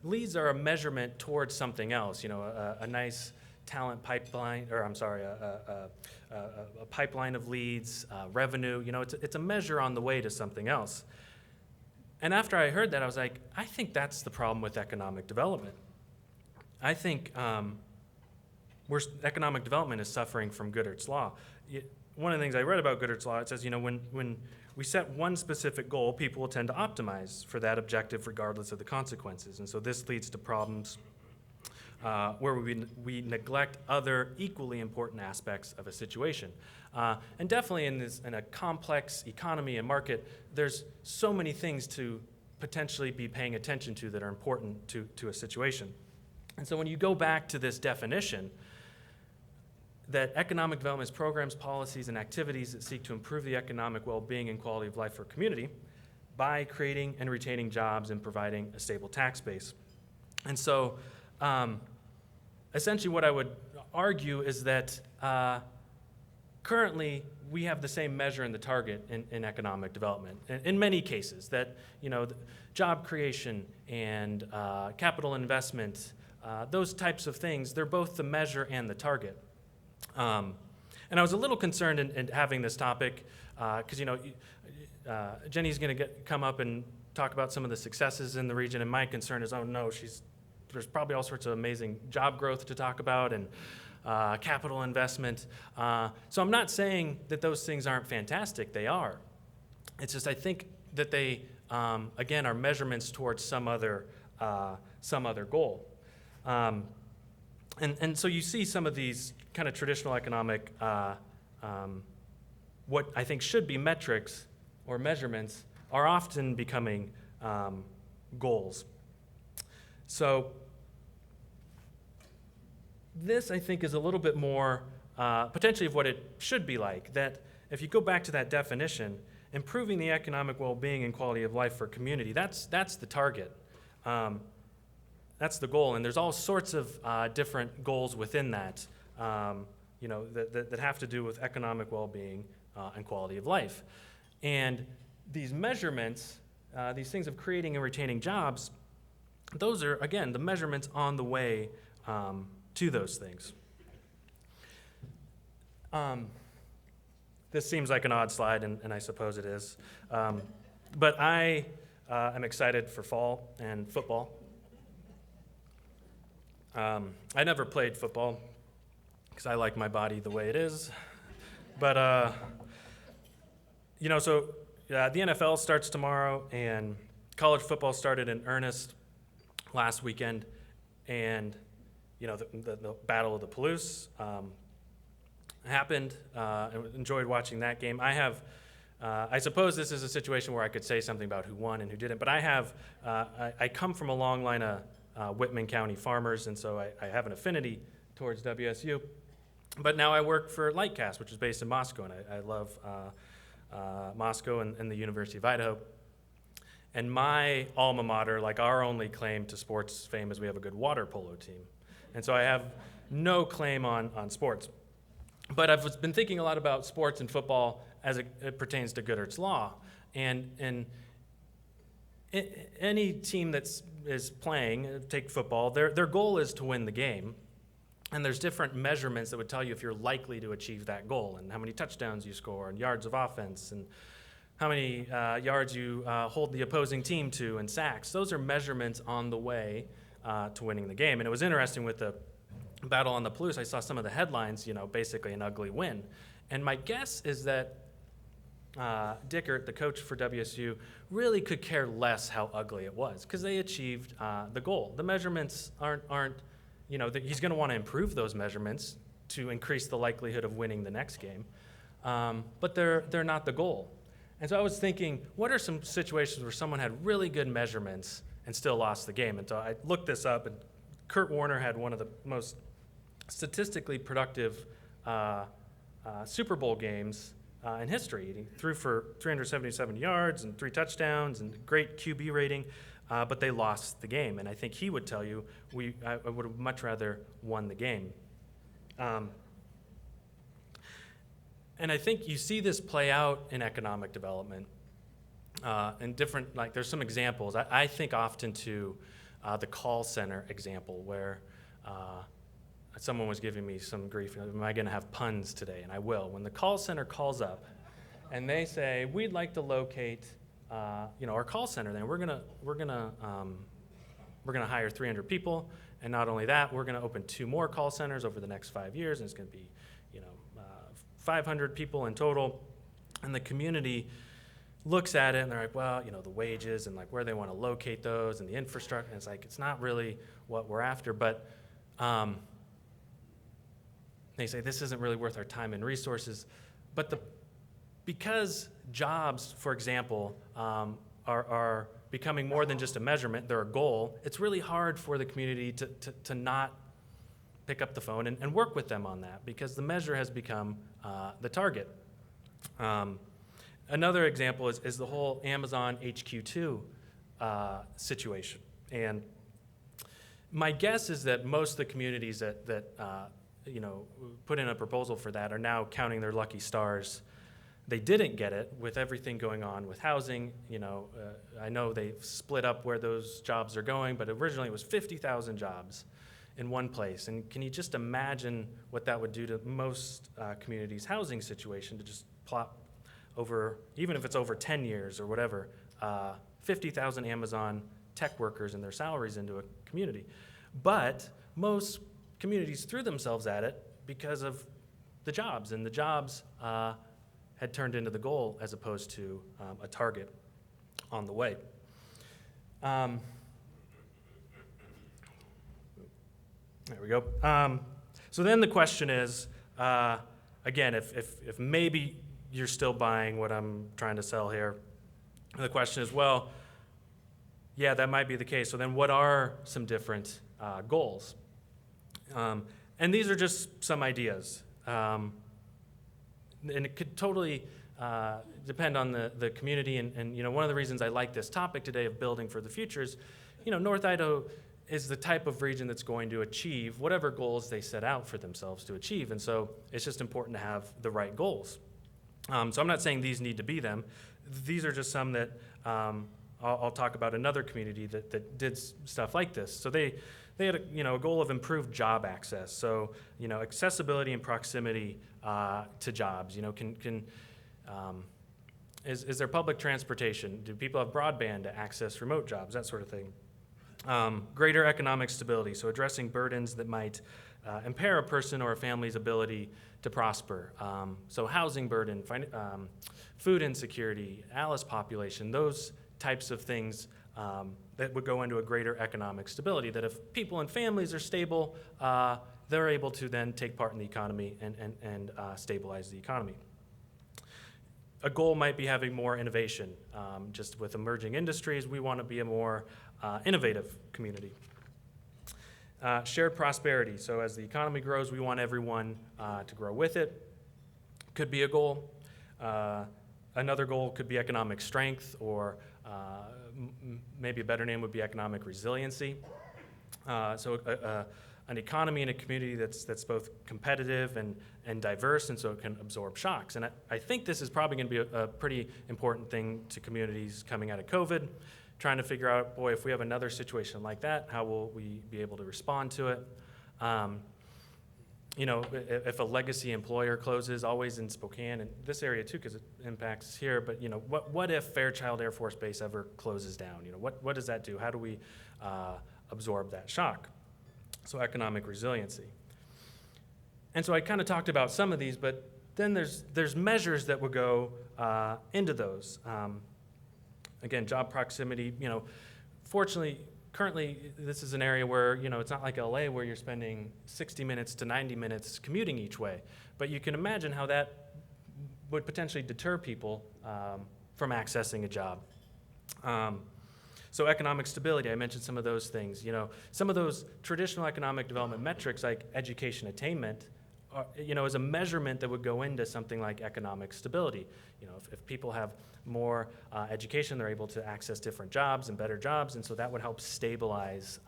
leads are a measurement towards something else. A nice talent pipeline, or I'm sorry, a pipeline of leads, revenue. It's a measure on the way to something else. And after I heard that, I was like, I think that's the problem with economic development. I think economic development is suffering from Goodhart's Law. One of the things I read about Goodhart's Law, it says, when we set one specific goal, people will tend to optimize for that objective regardless of the consequences. And so this leads to problems where we neglect other equally important aspects of a situation. And definitely in a complex economy and market, there's so many things to potentially be paying attention to that are important to a situation. And so when you go back to this definition, that economic development is programs, policies, and activities that seek to improve the economic well-being and quality of life for a community by creating and retaining jobs and providing a stable tax base. And so essentially what I would argue is that currently we have the same measure and the target in economic development. In many cases, that job creation and capital investment, those types of things, they're both the measure and the target. And I was a little concerned in having this topic because Jenny's going to come up and talk about some of the successes in the region, and my concern is, oh no, there's probably all sorts of amazing job growth to talk about and capital investment. So I'm not saying that those things aren't fantastic. They are. It's just I think that they, again, are measurements towards some other goal. And so you see some of these kind of traditional economic, what I think should be metrics or measurements are often becoming goals. So this, I think, is a little bit more potentially of what it should be like, that if you go back to that definition, improving the economic well-being and quality of life for a community, that's the target. That's the goal, and there's all sorts of different goals within that, that have to do with economic well-being and quality of life. And these measurements, these things of creating and retaining jobs, those are, again, the measurements on the way to those things. This seems like an odd slide, and I suppose it is. But I am excited for fall and football. I never played football because I like my body the way it is. But, so the NFL starts tomorrow, and college football started in earnest last weekend. And, the Battle of the Palouse happened. I enjoyed watching that game. I suppose this is a situation where I could say something about who won and who didn't, but I come from a long line of Whitman County farmers, and so I have an affinity towards WSU. But now I work for Lightcast, which is based in Moscow, and I love Moscow and the University of Idaho. And my alma mater, like our only claim to sports fame, is we have a good water polo team. And so I have no claim on sports. But I've been thinking a lot about sports and football as it pertains to Goodhart's Law. And any team that is playing, take football, their goal is to win the game. And there's different measurements that would tell you if you're likely to achieve that goal, and how many touchdowns you score, and yards of offense, and how many yards you hold the opposing team to, and sacks. Those are measurements on the way to winning the game. And it was interesting with the Battle on the Palouse, I saw some of the headlines, basically an ugly win. And my guess is that Dickert, the coach for WSU, really could care less how ugly it was, because they achieved the goal. The measurements aren't he's going to want to improve those measurements to increase the likelihood of winning the next game, but they're not the goal. And so I was thinking, what are some situations where someone had really good measurements and still lost the game? And so I looked this up, and Kurt Warner had one of the most statistically productive Super Bowl games in history. He threw for 377 yards and 3 touchdowns and great QB rating, but they lost the game. And I think he would tell you, I would have much rather won the game. And I think you see this play out in economic development in different, there's some examples. I think often to the call center example, where someone was giving me some grief. Am I going to have puns today? And I will. When the call center calls up and they say, we'd like to locate our call center, then we're gonna hire 300 people, and not only that, we're gonna open 2 more call centers over the next 5 years, and it's gonna be 500 people in total. And the community looks at it and they're like, well, the wages and where they want to locate those and the infrastructure, and it's not really what we're after. But they say this isn't really worth our time and resources. But because jobs, for example, are becoming more than just a measurement, they're a goal, it's really hard for the community to not pick up the phone and work with them on that, because the measure has become the target. Another example is the whole Amazon HQ2 situation. And my guess is that most of the communities that put in a proposal for that are now counting their lucky stars. They didn't get it with everything going on with housing. I know they've split up where those jobs are going, but originally it was 50,000 jobs in one place. And can you just imagine what that would do to most communities' housing situation to just plop over, even if it's over 10 years or whatever, 50,000 Amazon tech workers and their salaries into a community. But most communities threw themselves at it because of the jobs, and the jobs had turned into the goal as opposed to a target on the way. There we go. So then the question is, again, if maybe you're still buying what I'm trying to sell here, the question is, well, yeah, that might be the case. So then what are some different goals? And these are just some ideas. And it could totally depend on the community. And one of the reasons I like this topic today of building for the future is, North Idaho is the type of region that's going to achieve whatever goals they set out for themselves to achieve. And so it's just important to have the right goals. So I'm not saying these need to be them. These are just some that I'll talk about another community that did stuff like this. So they had a goal of improved job access. So accessibility and proximity to jobs. Is there public transportation? Do people have broadband to access remote jobs? That sort of thing. Greater economic stability. So addressing burdens that might impair a person or a family's ability to prosper. So housing burden, food insecurity, ALICE population, those types of things that would go into a greater economic stability, that if people and families are stable, they're able to then take part in the economy and stabilize the economy. A goal might be having more innovation. Just with emerging industries, we want to be a more innovative community. Shared prosperity. So as the economy grows, we want everyone to grow with it. Could be a goal. Another goal could be economic strength, or maybe a better name would be economic resiliency. An economy and a community that's both competitive and diverse, and so it can absorb shocks. And I think this is probably going to be a pretty important thing to communities coming out of COVID, trying to figure out, boy, if we have another situation like that, how will we be able to respond to it? If a legacy employer closes, always in Spokane, and this area too, because it impacts here, but what if Fairchild Air Force Base ever closes down? What does that do? How do we absorb that shock? So economic resiliency. And so I kind of talked about some of these, but then there's measures that would go into those. Again, job proximity. Fortunately, currently this is an area where it's not like LA where you're spending 60 minutes to 90 minutes commuting each way. But you can imagine how that would potentially deter people from accessing a job. So economic stability, I mentioned some of those things. Some of those traditional economic development metrics like education attainment, is a measurement that would go into something like economic stability. If people have more education, they're able to access different jobs and better jobs, and so that would help stabilize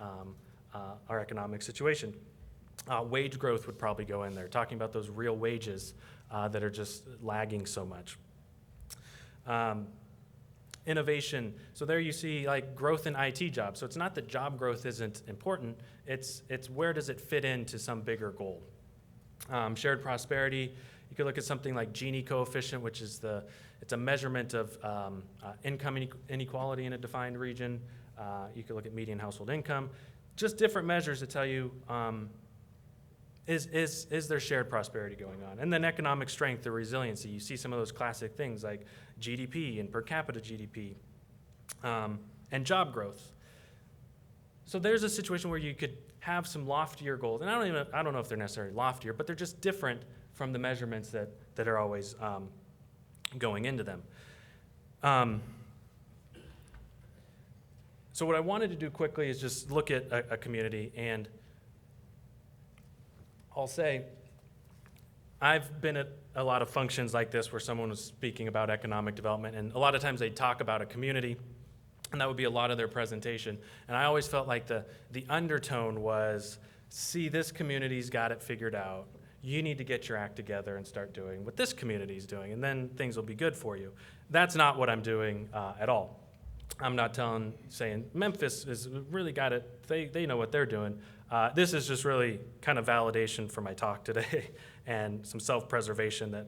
our economic situation. Wage growth would probably go in there, talking about those real wages that are just lagging so much. Innovation, so there you see like growth in IT jobs. So it's not that job growth isn't important, it's where does it fit into some bigger goal. Shared prosperity, you could look at something like Gynii coefficient, which is it's a measurement of income inequality in a defined region. You could look at median household income. Just different measures that tell you, is there shared prosperity going on? And then economic strength or resiliency. You see some of those classic things like GDP and per capita GDP and job growth. So there's a situation where you could have some loftier goals. And I don't know if they're necessarily loftier, but they're just different from the measurements that are always going into them. So what I wanted to do quickly is just look at a community, and I'll say I've been at a lot of functions like this where someone was speaking about economic development, and a lot of times they'd talk about a community, and that would be a lot of their presentation. And I always felt like the undertone was, see, this community's got it figured out. You need to get your act together and start doing what this community's doing, and then things will be good for you. That's not what I'm doing at all. I'm not saying Memphis has really got it, they know what they're doing. This is just really kind of validation for my talk today and some self-preservation that,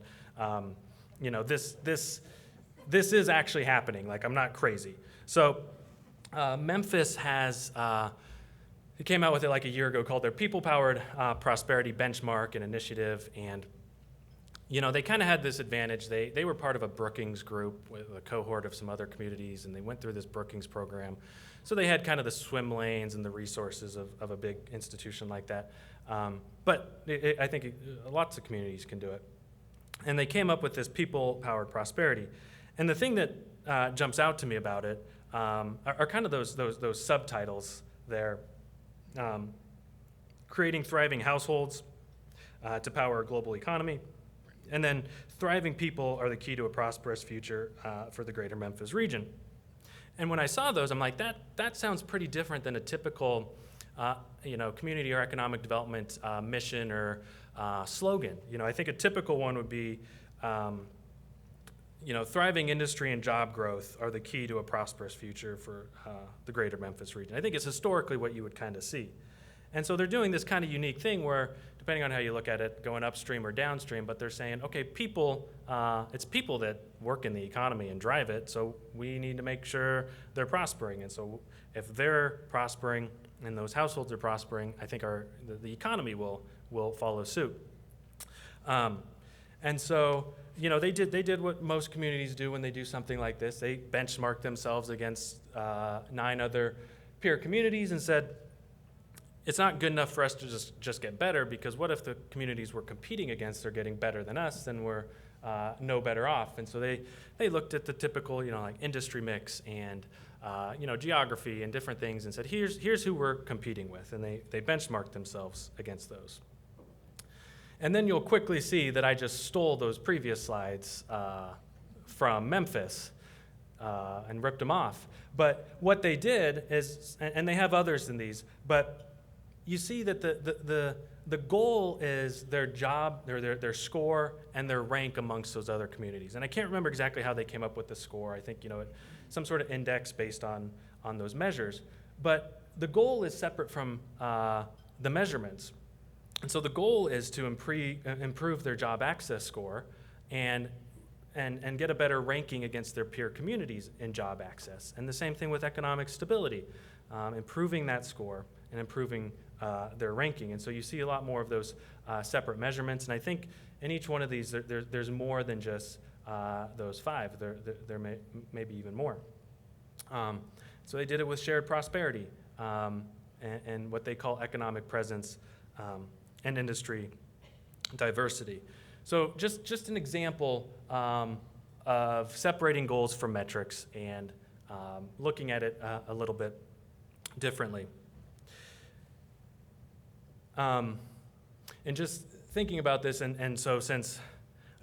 this is actually happening. Like, I'm not crazy. So Memphis has, they came out with it like a year ago called their People-Powered Prosperity Benchmark and Initiative, and they kind of had this advantage. They were part of a Brookings group with a cohort of some other communities, and they went through this Brookings program. So they had kind of the swim lanes and the resources of a big institution like that. But I think lots of communities can do it. And they came up with this People-Powered Prosperity. And the thing that jumps out to me about it are kind of those subtitles there. Creating thriving households to power a global economy. And then thriving people are the key to a prosperous future for the greater Memphis region. And when I saw those, I'm like, that sounds pretty different than a typical community or economic development mission or slogan. I think a typical one would be, thriving industry and job growth are the key to a prosperous future for the greater Memphis region. I think it's historically what you would kind of see. And so they're doing this kind of unique thing where, depending on how you look at it, going upstream or downstream, but they're saying, okay, people, it's people that work in the economy and drive it, so we need to make sure they're prospering. And so if they're prospering and those households are prospering, I think the economy will follow suit. And so, they did what most communities do when they do something like this. They benchmarked themselves against 9 other peer communities and said, it's not good enough for us to just get better, because what if the communities we're competing against are getting better than us, then we're no better off. And so they looked at the typical, like industry mix and, geography and different things and said, here's who we're competing with. And they benchmarked themselves against those. And then you'll quickly see that I just stole those previous slides from Memphis and ripped them off. But what they did is, and they have others than these, but you see that the goal is their job, their score, and their rank amongst those other communities. And I can't remember exactly how they came up with the score. I think, some sort of index based on those measures. But the goal is separate from the measurements. And so the goal is to improve their job access score and get a better ranking against their peer communities in job access. And the same thing with economic stability, improving that score and improving their ranking. And so you see a lot more of those separate measurements. And I think in each one of these, there's more than just those 5. There may be even more. So they did it with shared prosperity and what they call economic presence and industry diversity. So just an example of separating goals from metrics and looking at it a little bit differently. And just thinking about this, and so since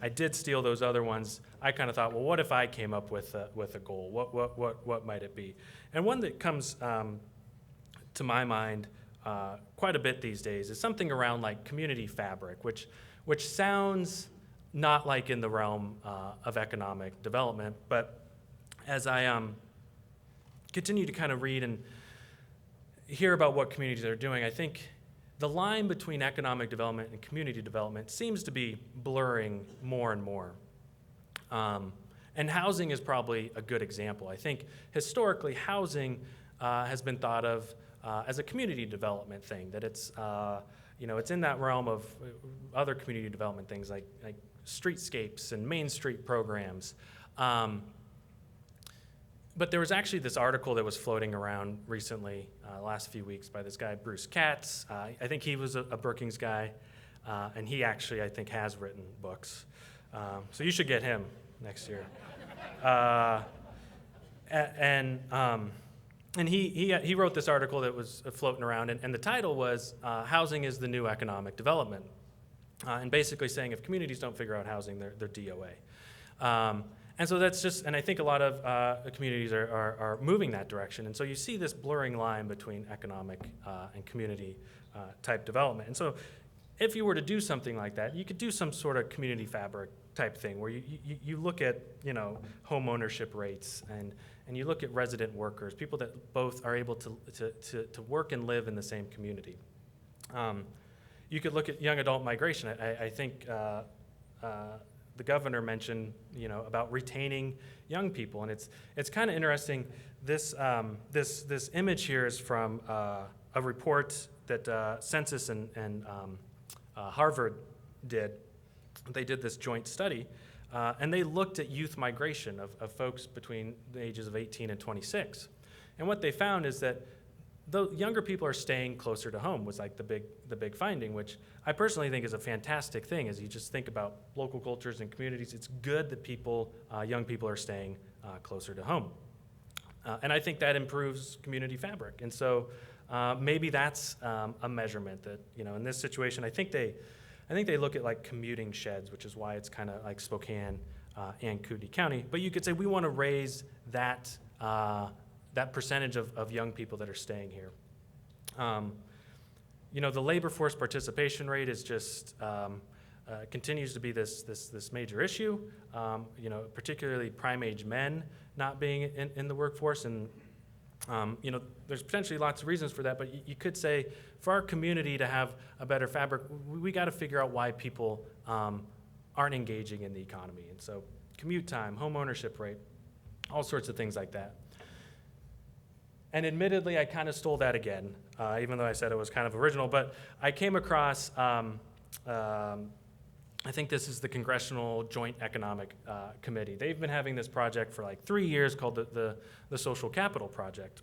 I did steal those other ones, I kind of thought, well, what if I came up with a goal? What might it be? And one that comes to my mind quite a bit these days is something around like community fabric, which sounds not like in the realm of economic development, but as I continue to kind of read and hear about what communities are doing, I think the line between economic development and community development seems to be blurring more and more. And housing is probably a good example. I think historically housing has been thought of as a community development thing, that it's it's in that realm of other community development things like streetscapes and Main Street programs. But there was actually this article that was floating around recently, last few weeks, by this guy, Bruce Katz. I think he was a Brookings guy, and he actually, I think, has written books. So you should get him next year. And And he wrote this article that was floating around, and the title was Housing is the New Economic Development. And basically saying if communities don't figure out housing, they're DOA. And so that's just, and I think a lot of communities are moving that direction. And so you see this blurring line between economic and community type development. And so if you were to do something like that, you could do some sort of community fabric type thing where you look at, home ownership rates and you look at resident workers, people that both are able to work and live in the same community. You could look at young adult migration. I think the governor mentioned, about retaining young people, and it's kind of interesting. This image here is from a report that Census and Harvard did. They did this joint study, and they looked at youth migration of folks between the ages of 18 and 26. And what they found is that the younger people are staying closer to home was like the big finding, which I personally think is a fantastic thing. As you just think about local cultures and communities, it's good that young people are staying closer to home, and I think that improves community fabric. And so maybe that's a measurement that in this situation, I think they look at like commuting sheds, which is why it's kind of like Spokane and Kootenai County. But you could say we want to raise that percentage of young people that are staying here. The labor force participation rate is just continues to be this major issue. Particularly prime age men not being in the workforce, and there's potentially lots of reasons for that. But you could say for our community to have a better fabric, we got to figure out why people aren't engaging in the economy. And so commute time, home ownership rate, all sorts of things like that. And admittedly, I kind of stole that again, even though I said it was kind of original. But I came across, I think this is the Congressional Joint Economic Committee. They've been having this project for like 3 years called the Social Capital Project.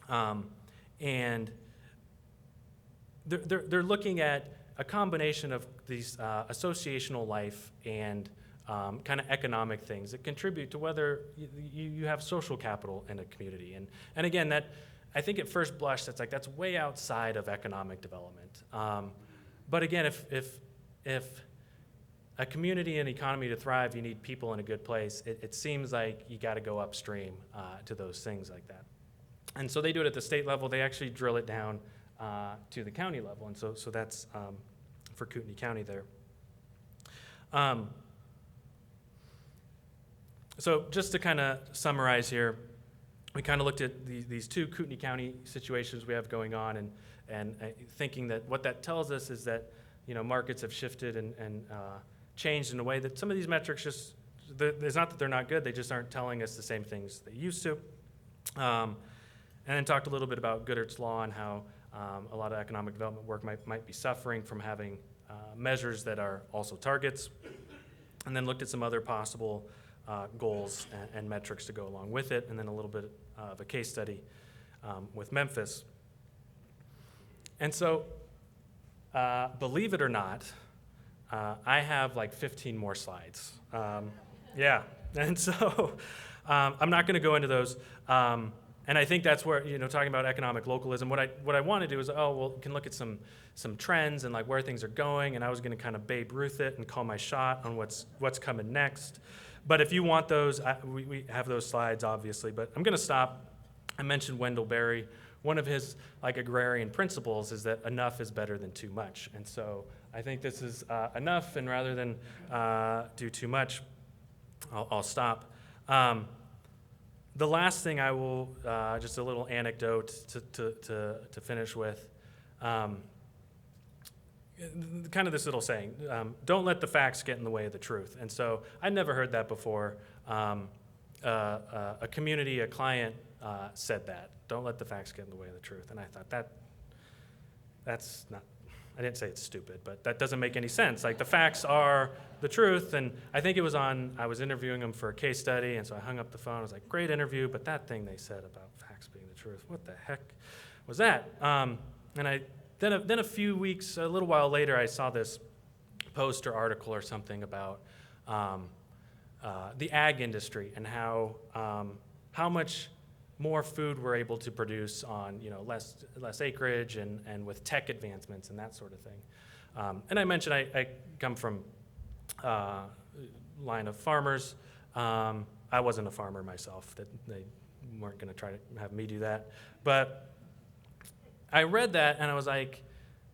And they're looking at a combination of these associational life and kind of economic things that contribute to whether you have social capital in a community. And again, that I think at first blush, that's way outside of economic development. But again, if a community and economy to thrive, you need people in a good place, it seems like you got to go upstream to those things like that. And so they do it at the state level. They actually drill it down to the county level. And so that's for Kootenai County there. So just to kind of summarize here, we kind of looked at these two Kootenai County situations we have going on, and thinking that what that tells us is that markets have shifted and changed in a way that some of these metrics it's not that they're not good, they just aren't telling us the same things they used to. And then talked a little bit about Goodhart's Law and how a lot of economic development work might be suffering from having measures that are also targets, and then looked at some other possible goals and metrics to go along with it, and then a little bit of a case study with Memphis. And so, believe it or not, I have like 15 more slides. Yeah, and so I'm not going to go into those. And I think that's where, talking about economic localism, what I want to do is, we can look at some trends and like where things are going, and I was going to kind of Babe Ruth it and call my shot on what's coming next. But if you want those, we have those slides, obviously. But I'm going to stop. I mentioned Wendell Berry. One of his agrarian principles is that enough is better than too much. And so I think this is enough, and rather than do too much, I'll stop. The last thing I will, just a little anecdote to finish with. Kind of this little saying, don't let the facts get in the way of the truth. And so I'd never heard that before. A community, a client said that. Don't let the facts get in the way of the truth. And I thought that's not, I didn't say it's stupid, but that doesn't make any sense. Like, the facts are the truth. And I think it was I was interviewing them for a case study, and so I hung up the phone. I was like, great interview, but that thing they said about facts being the truth, what the heck was that? Then a few weeks, a little while later, I saw this post or article or something about the ag industry and how much more food we're able to produce on less acreage and with tech advancements and that sort of thing. And I mentioned I come from line of farmers. I wasn't a farmer myself. That they weren't going to try to have me do that. But I read that and I was like,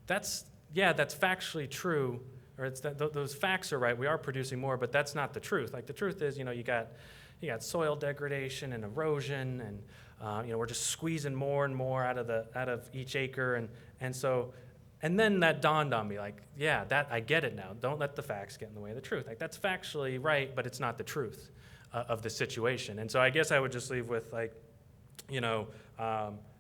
that's factually true, or it's those facts are right. We are producing more, but that's not the truth. Like the truth is, you got soil degradation and erosion, and we're just squeezing more and more out of each acre, and then that dawned on me, like, yeah, that I get it now. Don't let the facts get in the way of the truth. Like that's factually right, but it's not the truth of the situation. And so I guess I would just leave with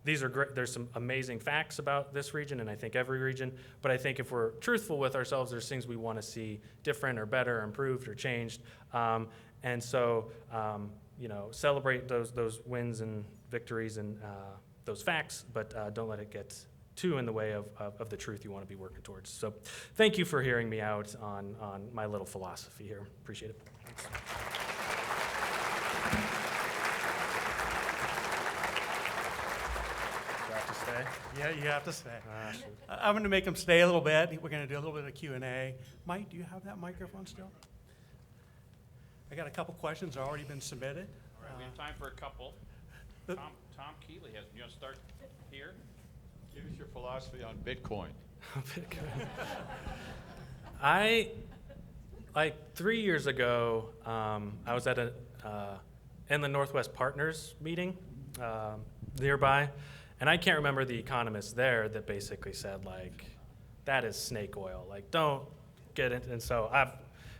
these are great. There's some amazing facts about this region, and I think every region. But I think if we're truthful with ourselves, there's things we want to see different or better, or improved or changed. And so, celebrate those wins and victories and those facts, but don't let it get too in the way of the truth you want to be working towards. So, thank you for hearing me out on my little philosophy here. Appreciate it. Thanks. Yeah, you have to stay. I'm going to make them stay a little bit. We're going to do a little bit of Q&A. Mike, do you have that microphone still? I got a couple questions that have already been submitted. All right, we have time for a couple. Tom Kealey has. You want to start here? Give us your philosophy on Bitcoin. Like 3 years ago, I was at in the Northwest Partners meeting nearby. And I can't remember the economist there that basically said, like, that is snake oil. Like, don't get it. And so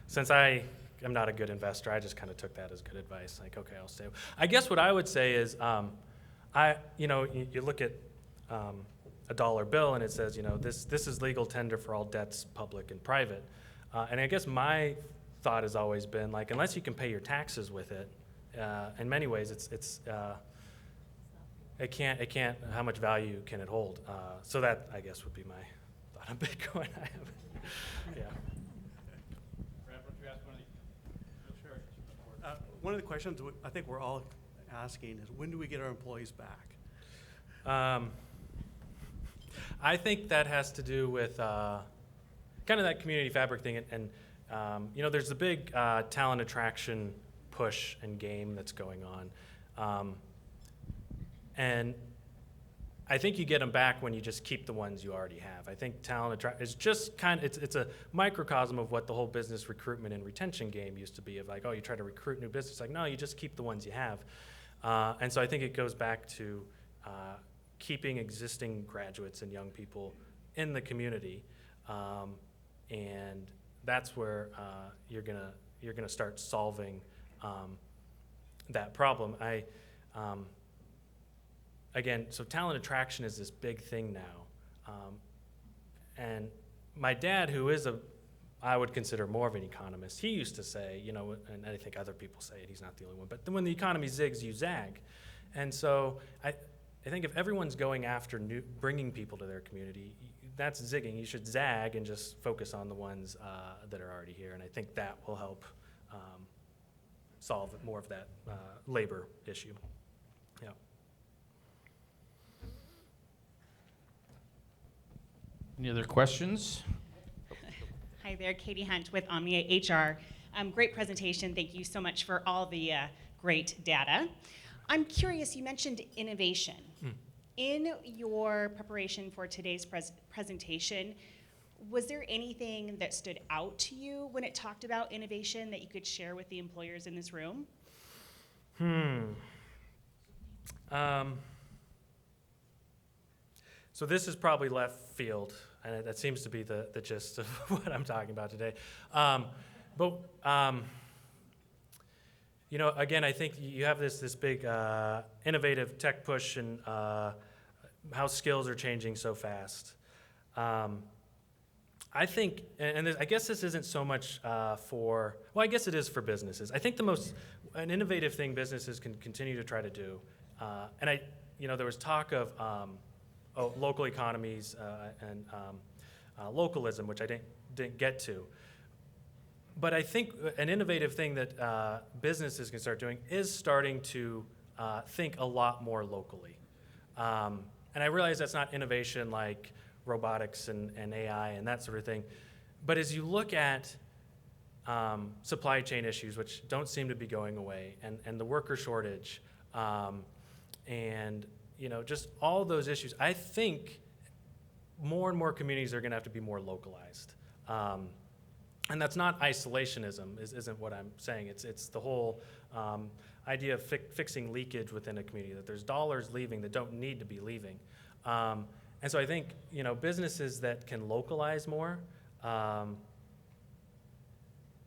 since I am not a good investor, I just kind of took that as good advice. Like, okay, I'll stay. I guess what I would say is, you look at a dollar bill and it says, this is legal tender for all debts, public and private. And I guess my thought has always been, like, unless you can pay your taxes with it, in many ways, it can't, how much value can it hold? So that, I guess, would be my thought on Bitcoin. Yeah. Brad, why don't you ask one of the One of the questions I think we're all asking is, when do we get our employees back? I think that has to do with kind of that community fabric thing. And there's the big talent attraction push and game that's going on. And I think you get them back when you just keep the ones you already have. I think talent is just it's a microcosm of what the whole business recruitment and retention game used to be, of like, oh, you try to recruit new business. Like, no, you just keep the ones you have. And so I think it goes back to keeping existing graduates and young people in the community. And that's where you're gonna start solving that problem. Again, so talent attraction is this big thing now. And my dad, who is I would consider more of an economist, he used to say, and I think other people say it, he's not the only one, but when the economy zigs, you zag. And so I think if everyone's going after bringing people to their community, that's zigging. You should zag and just focus on the ones that are already here. And I think that will help solve more of that labor issue. Yeah. Any other questions? Hi there, Katie Hunt with Omnia HR. Great presentation. Thank you so much for all the great data. I'm curious, you mentioned innovation. In your preparation for today's presentation, was there anything that stood out to you when it talked about innovation that you could share with the employers in this room? So this is probably left field, and that seems to be the gist of what I'm talking about today. Again, I think you have this big innovative tech push, and how skills are changing so fast. I think, I guess this isn't so much I guess it is for businesses. I think an innovative thing businesses can continue to try to do, there was talk of local economies and localism, which I didn't get to. But I think an innovative thing that businesses can start doing is starting to think a lot more locally. And I realize that's not innovation like robotics and AI and that sort of thing. But as you look at supply chain issues, which don't seem to be going away, and the worker shortage, and just all those issues, I think more and more communities are going to have to be more localized. And that's not isolationism, isn't what I'm saying. It's the whole idea of fixing leakage within a community, that there's dollars leaving that don't need to be leaving. And so I think, businesses that can localize more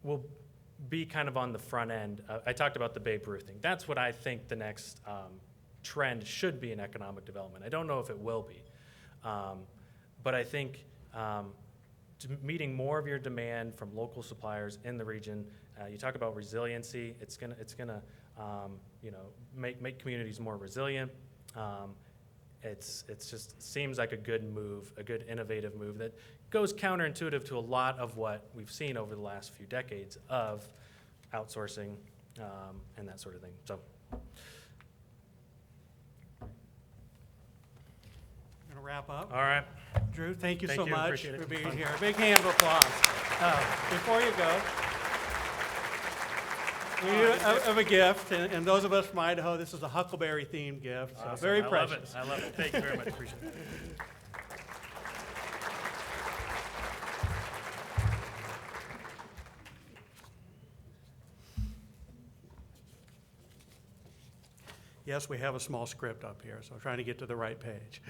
will be kind of on the front end. I talked about the Babe Ruth thing. That's what I think the next trend should be in economic development. I don't know if it will be. But I think meeting more of your demand from local suppliers in the region, you talk about resiliency, it's gonna make communities more resilient. It's just seems like a good move, a good innovative move that goes counterintuitive to a lot of what we've seen over the last few decades of outsourcing and that sort of thing. So. I'm going to wrap up. All right. Drew, thank you Thank so you, much appreciate it. for being here. A big hand of applause. Before you go, we have a gift, and those of us from Idaho, this is a huckleberry-themed gift, so Awesome. very precious. I love it. Thank you very much. Appreciate it. Yes, we have a small script up here, so I'm trying to get to the right page.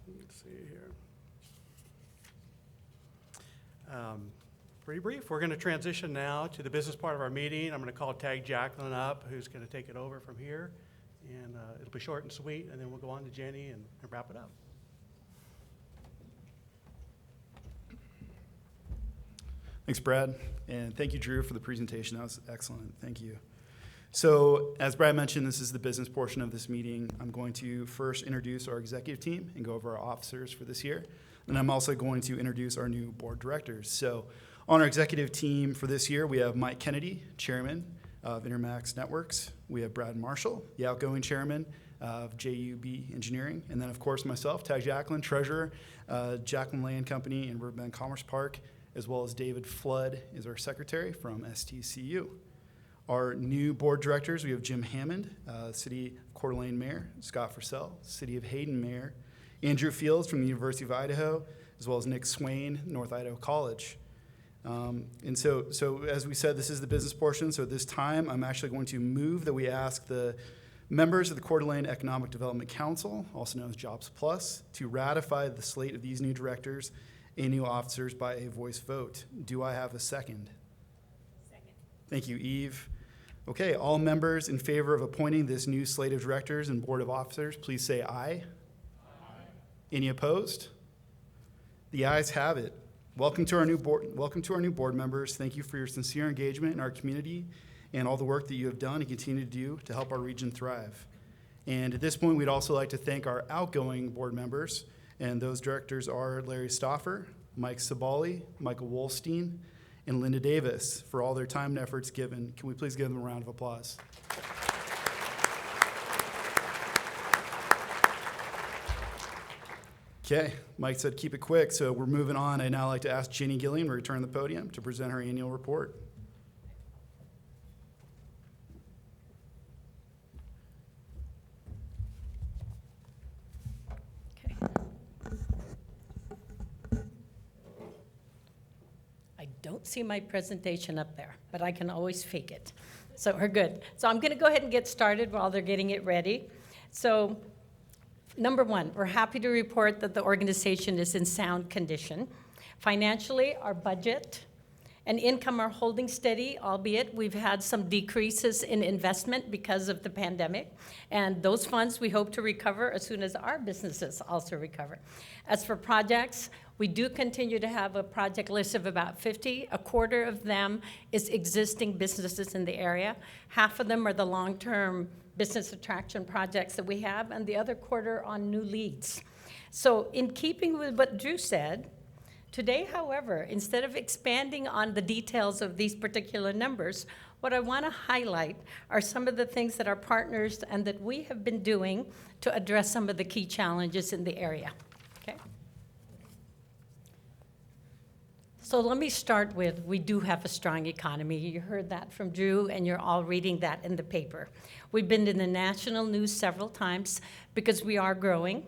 Let's see here. Pretty brief. We're going to transition now to the business part of our meeting. I'm going to call Tag Jacqueline up, who's going to take it over from here. And it'll be short and sweet, and then we'll go on to Gynii and wrap it up. Thanks, Brad. And thank you, Drew, for the presentation. That was excellent. Thank you. So as Brad mentioned, this is the business portion of this meeting. I'm going to first introduce our executive team and go over our officers for this year. And I'm also going to introduce our new board directors. So on our executive team for this year, we have Mike Kennedy, chairman of Intermax Networks. We have Brad Marshall, the outgoing chairman of JUB Engineering. And then, of course, myself, Tag Jacqueline, treasurer, Jacqueline Land Company in Riverbend Commerce Park, as well as David Flood is our secretary from STCU. Our new board directors, we have Jim Hammond, City of Coeur d'Alene Mayor, Scott Fursell, City of Hayden Mayor, Andrew Fields from the University of Idaho, as well as Nick Swain, North Idaho College. And so as we said, this is the business portion. So at this time, I'm actually going to move that we ask the members of the Coeur d'Alene Economic Development Council, also known as Jobs Plus, to ratify the slate of these new directors and new officers by a voice vote. Do I have a second? Second. Thank you, Eve. Okay, all members in favor of appointing this new slate of directors and board of officers, please say aye. Aye. Any opposed? The ayes have it. Welcome to our new board members. Thank you for your sincere engagement in our community and all the work that you have done and continue to do to help our region thrive. And at this point, we'd also like to thank our outgoing board members, and those directors are Larry Stauffer, Mike Sabali, Michael Wolstein, and Linda Davis for all their time and efforts given. Can we please give them a round of applause? Okay, Mike said keep it quick, so we're moving on. I'd now like to ask Gynii Gilliam to return to the podium to present her annual report. I don't see my presentation up there, but I can always fake it. So we're good. So I'm going to go ahead and get started while they're getting it ready. So number one, we're happy to report that the organization is in sound condition. Financially, our budget and income are holding steady, albeit we've had some decreases in investment because of the pandemic. And those funds we hope to recover as soon as our businesses also recover. As for projects, we do continue to have a project list of about 50. A quarter of them is existing businesses in the area. Half of them are the long-term business attraction projects that we have, and the other quarter on new leads. So in keeping with what Drew said, Today, however, instead of expanding on the details of these particular numbers, what I want to highlight are some of the things that our partners and that we have been doing to address some of the key challenges in the area. Okay? So let me start with, we do have a strong economy. You heard that from Drew, and you're all reading that in the paper. We've been in the national news several times because we are growing,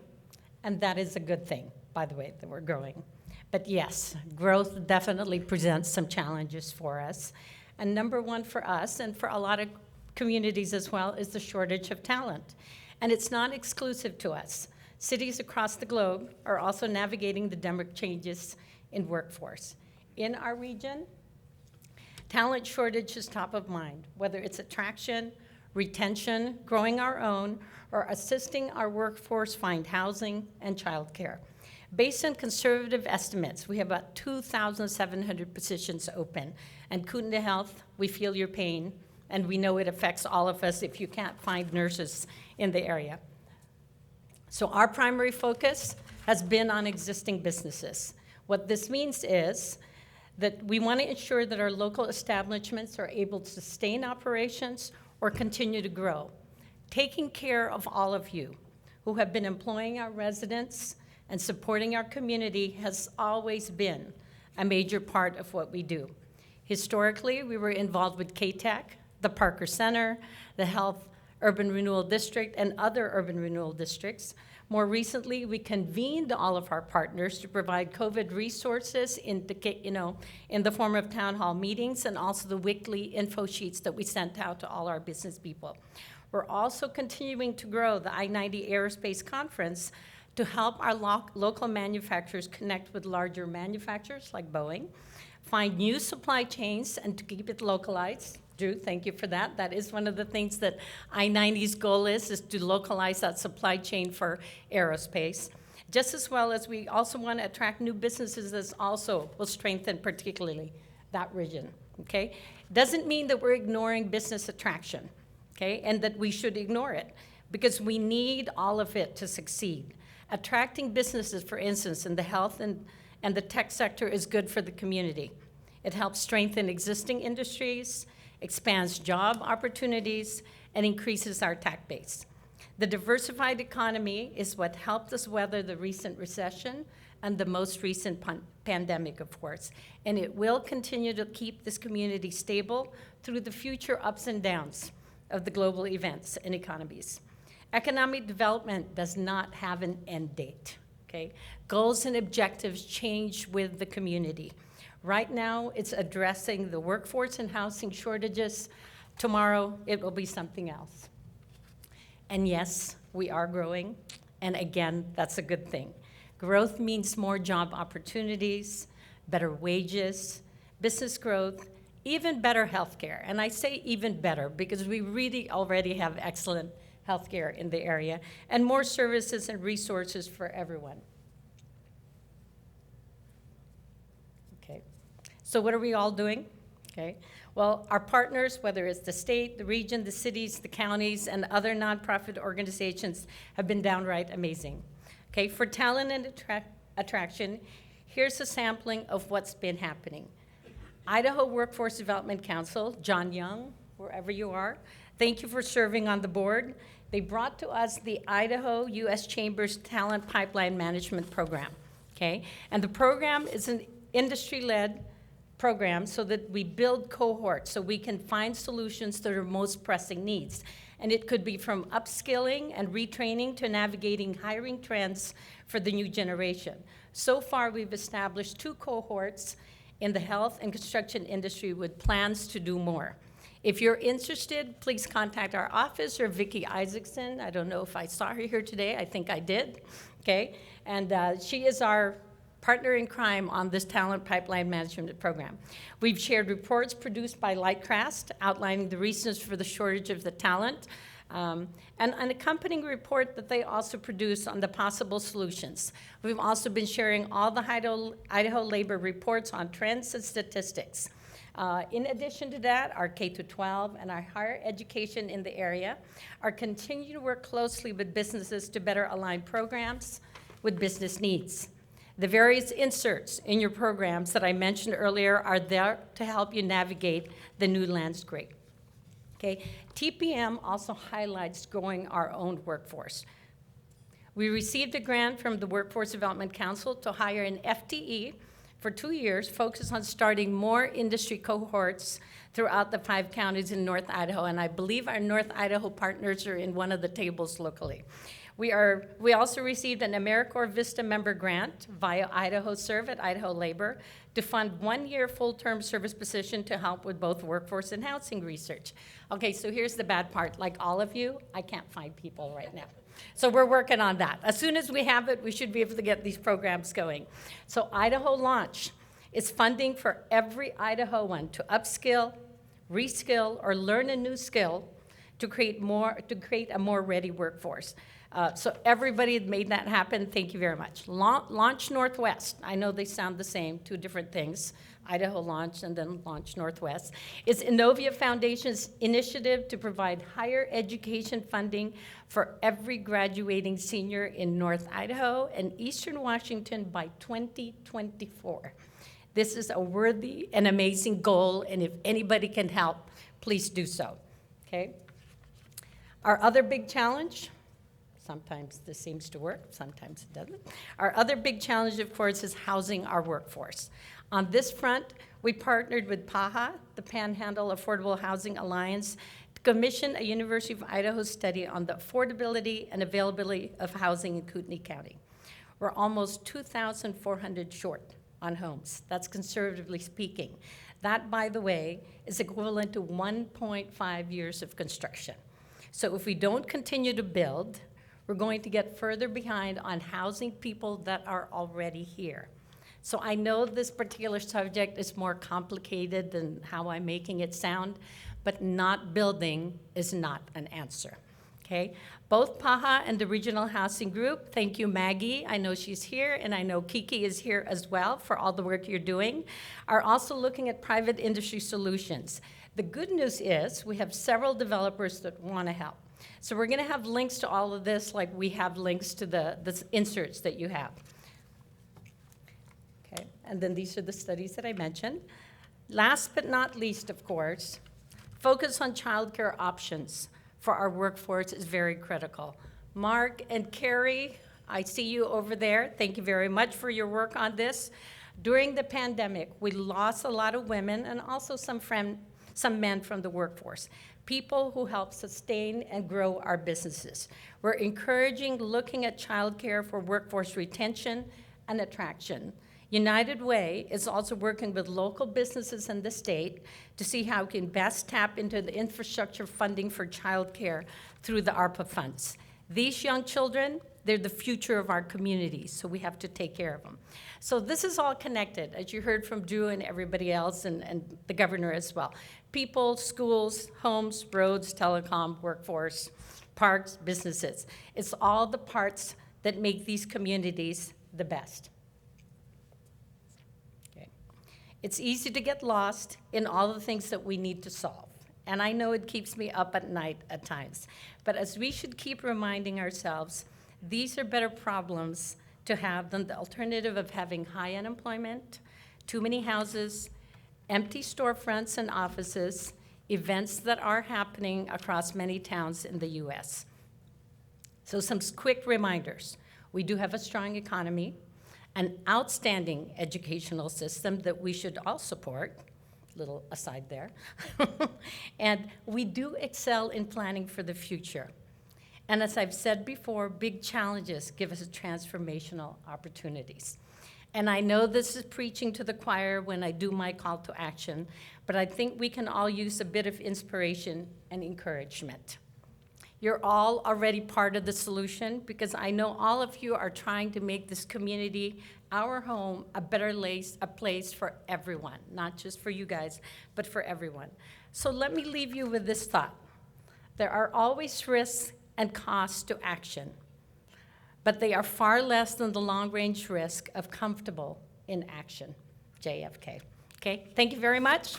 and that is a good thing, by the way, that we're growing. But yes, growth definitely presents some challenges for us. And number one for us, and for a lot of communities as well, is the shortage of talent. And it's not exclusive to us. Cities across the globe are also navigating the demographic changes in workforce. In our region, talent shortage is top of mind, whether it's attraction, retention, growing our own, or assisting our workforce find housing and childcare. Based on conservative estimates, we have about 2,700 positions open. And Kootenai Health, we feel your pain, and we know it affects all of us if you can't find nurses in the area. So our primary focus has been on existing businesses. What this means is that we want to ensure that our local establishments are able to sustain operations or continue to grow. Taking care of all of you who have been employing our residents and supporting our community has always been a major part of what we do. Historically, we were involved with K-Tech, the Parker Center, the Health Urban Renewal District, and other urban renewal districts. More recently, we convened all of our partners to provide COVID resources in the form of town hall meetings and also the weekly info sheets that we sent out to all our business people. We're also continuing to grow the I-90 Aerospace Conference to help our local manufacturers connect with larger manufacturers like Boeing, find new supply chains, and to keep it localized. Drew, thank you for that. That is one of the things that I-90's goal is to localize that supply chain for aerospace. Just as well as we also want to attract new businesses that also will strengthen particularly that region, okay? Doesn't mean that we're ignoring business attraction, okay? And that we should ignore it, because we need all of it to succeed. Attracting businesses, for instance, in the health and the tech sector is good for the community. It helps strengthen existing industries, expands job opportunities, and increases our tax base. The diversified economy is what helped us weather the recent recession and the most recent pandemic, of course. And it will continue to keep this community stable through the future ups and downs of the global events and economies. Economic development does not have an end date, okay? Goals and objectives change with the community. Right now, it's addressing the workforce and housing shortages. Tomorrow, it will be something else. And yes, we are growing, and again, that's a good thing. Growth means more job opportunities, better wages, business growth, even better healthcare. And I say even better because we really already have excellent healthcare in the area, and more services and resources for everyone. Okay, so what are we all doing? Okay, well, our partners, whether it's the state, the region, the cities, the counties, and other nonprofit organizations, have been downright amazing. Okay, for talent and attraction, here's a sampling of what's been happening. Idaho Workforce Development Council, John Young, wherever you are, thank you for serving on the board. They brought to us the Idaho U.S. Chambers Talent Pipeline Management Program, okay? And the program is an industry-led program so that we build cohorts so we can find solutions to their most pressing needs. And it could be from upskilling and retraining to navigating hiring trends for the new generation. So far, we've established 2 cohorts in the health and construction industry with plans to do more. If you're interested, please contact our office or Vicki Isaacson. I don't know if I saw her here today. I think I did, okay? And she is our partner in crime on this talent pipeline management program. We've shared reports produced by Lightcast outlining the reasons for the shortage of the talent, and an accompanying report that they also produce on the possible solutions. We've also been sharing all the Idaho labor reports on trends and statistics. In addition to that, our K-12 and our higher education in the area are continuing to work closely with businesses to better align programs with business needs. The various inserts in your programs that I mentioned earlier are there to help you navigate the new landscape. Okay, TPM also highlights growing our own workforce. We received a grant from the Workforce Development Council to hire an FTE for 2 years, focused on starting more industry cohorts throughout the 5 counties in North Idaho, and I believe our North Idaho partners are in one of the tables locally. We also received an AmeriCorps Vista member grant via Idaho Serve at Idaho Labor to fund 1-year full-term service position to help with both workforce and housing research. Okay, so here's the bad part. Like all of you, I can't find people right now. So we're working on that. As soon as we have it, we should be able to get these programs going. So Idaho Launch is funding for every Idahoan to upskill, reskill, or learn a new skill to create a more ready workforce. So everybody made that happen. Thank you very much. Launch Northwest. I know they sound the same, 2 different things. Idaho Launch and then Launch Northwest. It's Innovia Foundation's initiative to provide higher education funding for every graduating senior in North Idaho and Eastern Washington by 2024. This is a worthy and amazing goal, and if anybody can help, please do so, okay? Our other big challenge, sometimes this seems to work, sometimes it doesn't. Our other big challenge, of course, is housing our workforce. On this front, we partnered with PAHA, the Panhandle Affordable Housing Alliance, to commission a University of Idaho study on the affordability and availability of housing in Kootenai County. We're almost 2,400 short on homes. That's conservatively speaking. That, by the way, is equivalent to 1.5 years of construction. So if we don't continue to build, we're going to get further behind on housing people that are already here. So I know this particular subject is more complicated than how I'm making it sound, but not building is not an answer, okay? Both PAHA and the Regional Housing Group, thank you, Maggie, I know she's here, and I know Kiki is here as well for all the work you're doing, are also looking at private industry solutions. The good news is we have several developers that want to help. So we're going to have links to all of this, like we have links to the inserts that you have. Okay, and then these are the studies that I mentioned. Last but not least, of course, focus on childcare options for our workforce is very critical. Mark and Carrie, I see you over there. Thank you very much for your work on this. During the pandemic, we lost a lot of women and also some men from the workforce, people who help sustain and grow our businesses. We're encouraging looking at childcare for workforce retention and attraction. United Way is also working with local businesses in the state to see how we can best tap into the infrastructure funding for childcare through the ARPA funds. These young children, they're the future of our communities, so we have to take care of them. So this is all connected, as you heard from Drew and everybody else, and the governor as well. People, schools, homes, roads, telecom, workforce, parks, businesses. It's all the parts that make these communities the best. Okay. It's easy to get lost in all the things that we need to solve. And I know it keeps me up at night at times. But as we should keep reminding ourselves, these are better problems to have than the alternative of having high unemployment, too many houses, empty storefronts and offices, events that are happening across many towns in the US. So some quick reminders. We do have a strong economy, an outstanding educational system that we should all support, little aside there, and we do excel in planning for the future. And as I've said before, big challenges give us transformational opportunities. And I know this is preaching to the choir when I do my call to action, but I think we can all use a bit of inspiration and encouragement. You're all already part of the solution because I know all of you are trying to make this community, our home, a better place for everyone, not just for you guys, but for everyone. So let me leave you with this thought. There are always risks and costs to action, but they are far less than the long-range risk of comfortable inaction. JFK. Okay, thank you very much.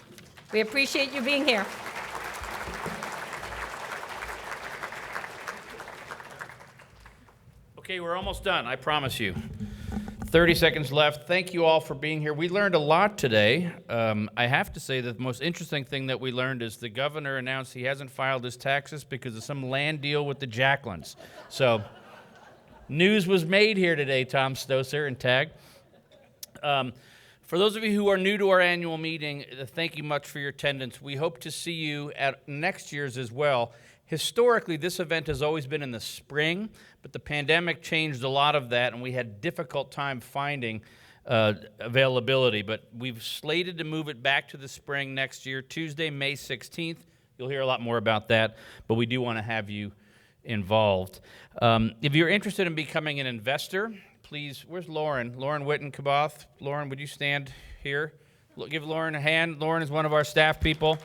We appreciate you being here. Okay, we're almost done, I promise you. 30 seconds left. Thank you all for being here. We learned a lot today. I have to say that the most interesting thing that we learned is the governor announced he hasn't filed his taxes because of some land deal with the Jacklins. So news was made here today, Tom Stoser and TAG. For those of you who are new to our annual meeting, thank you much for your attendance. We hope to see you at next year's as well. Historically, this event has always been in the spring, but the pandemic changed a lot of that, and we had a difficult time finding availability. But we've slated to move it back to the spring next year, Tuesday, May 16th. You'll hear a lot more about that, but we do want to have you involved. If you're interested in becoming an investor, please, where's Lauren? Lauren Witten-Kaboth. Lauren, would you stand here? Give Lauren a hand. Lauren is one of our staff people.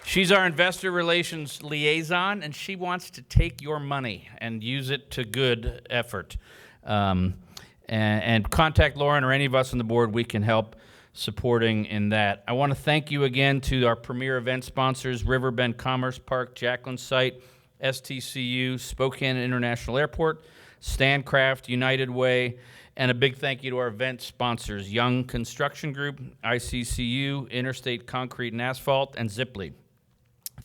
She's our investor relations liaison, and she wants to take your money and use it to good effort. And contact Lauren or any of us on the board. We can help supporting in that. I want to thank you again to our premier event sponsors, Riverbend Commerce Park, Jacqueline Site, STCU, Spokane International Airport, Standcraft, United Way, and a big thank you to our event sponsors, Young Construction Group, ICCU, Interstate Concrete and Asphalt, and Ziply.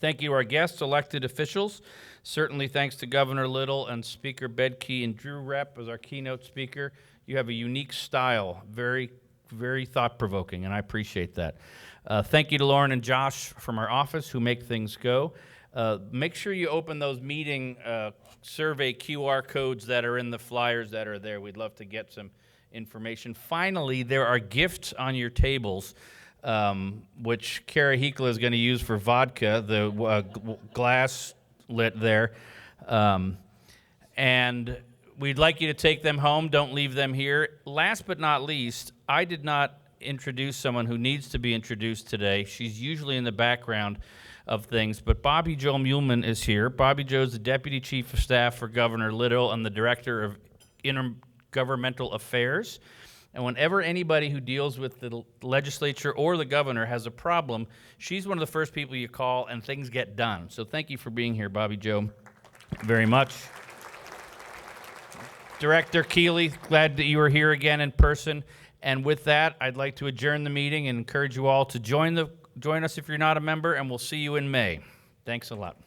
Thank you to our guests, elected officials. Certainly thanks to Governor Little and Speaker Bedke and Drew Repp as our keynote speaker. You have a unique style, very, very thought-provoking, and I appreciate that. Thank you to Lauren and Josh from our office who make things go. Make sure you open those meeting survey QR codes that are in the flyers that are there. We'd love to get some information. Finally, there are gifts on your tables, which Kara Hekla is going to use for vodka, the glass lit there. And we'd like you to take them home. Don't leave them here. Last but not least, I did not introduce someone who needs to be introduced today. She's usually in the background of things, but Bobby Jo Muehlman is here. Bobby Jo is the Deputy Chief of Staff for Governor Little and the Director of Intergovernmental Affairs. And whenever anybody who deals with the legislature or the governor has a problem, she's one of the first people you call and things get done. So thank you for being here, Bobby Jo, very much. Director Kealey, glad that you are here again in person. And with that, I'd like to adjourn the meeting and encourage you all to join us if you're not a member, and we'll see you in May. Thanks a lot.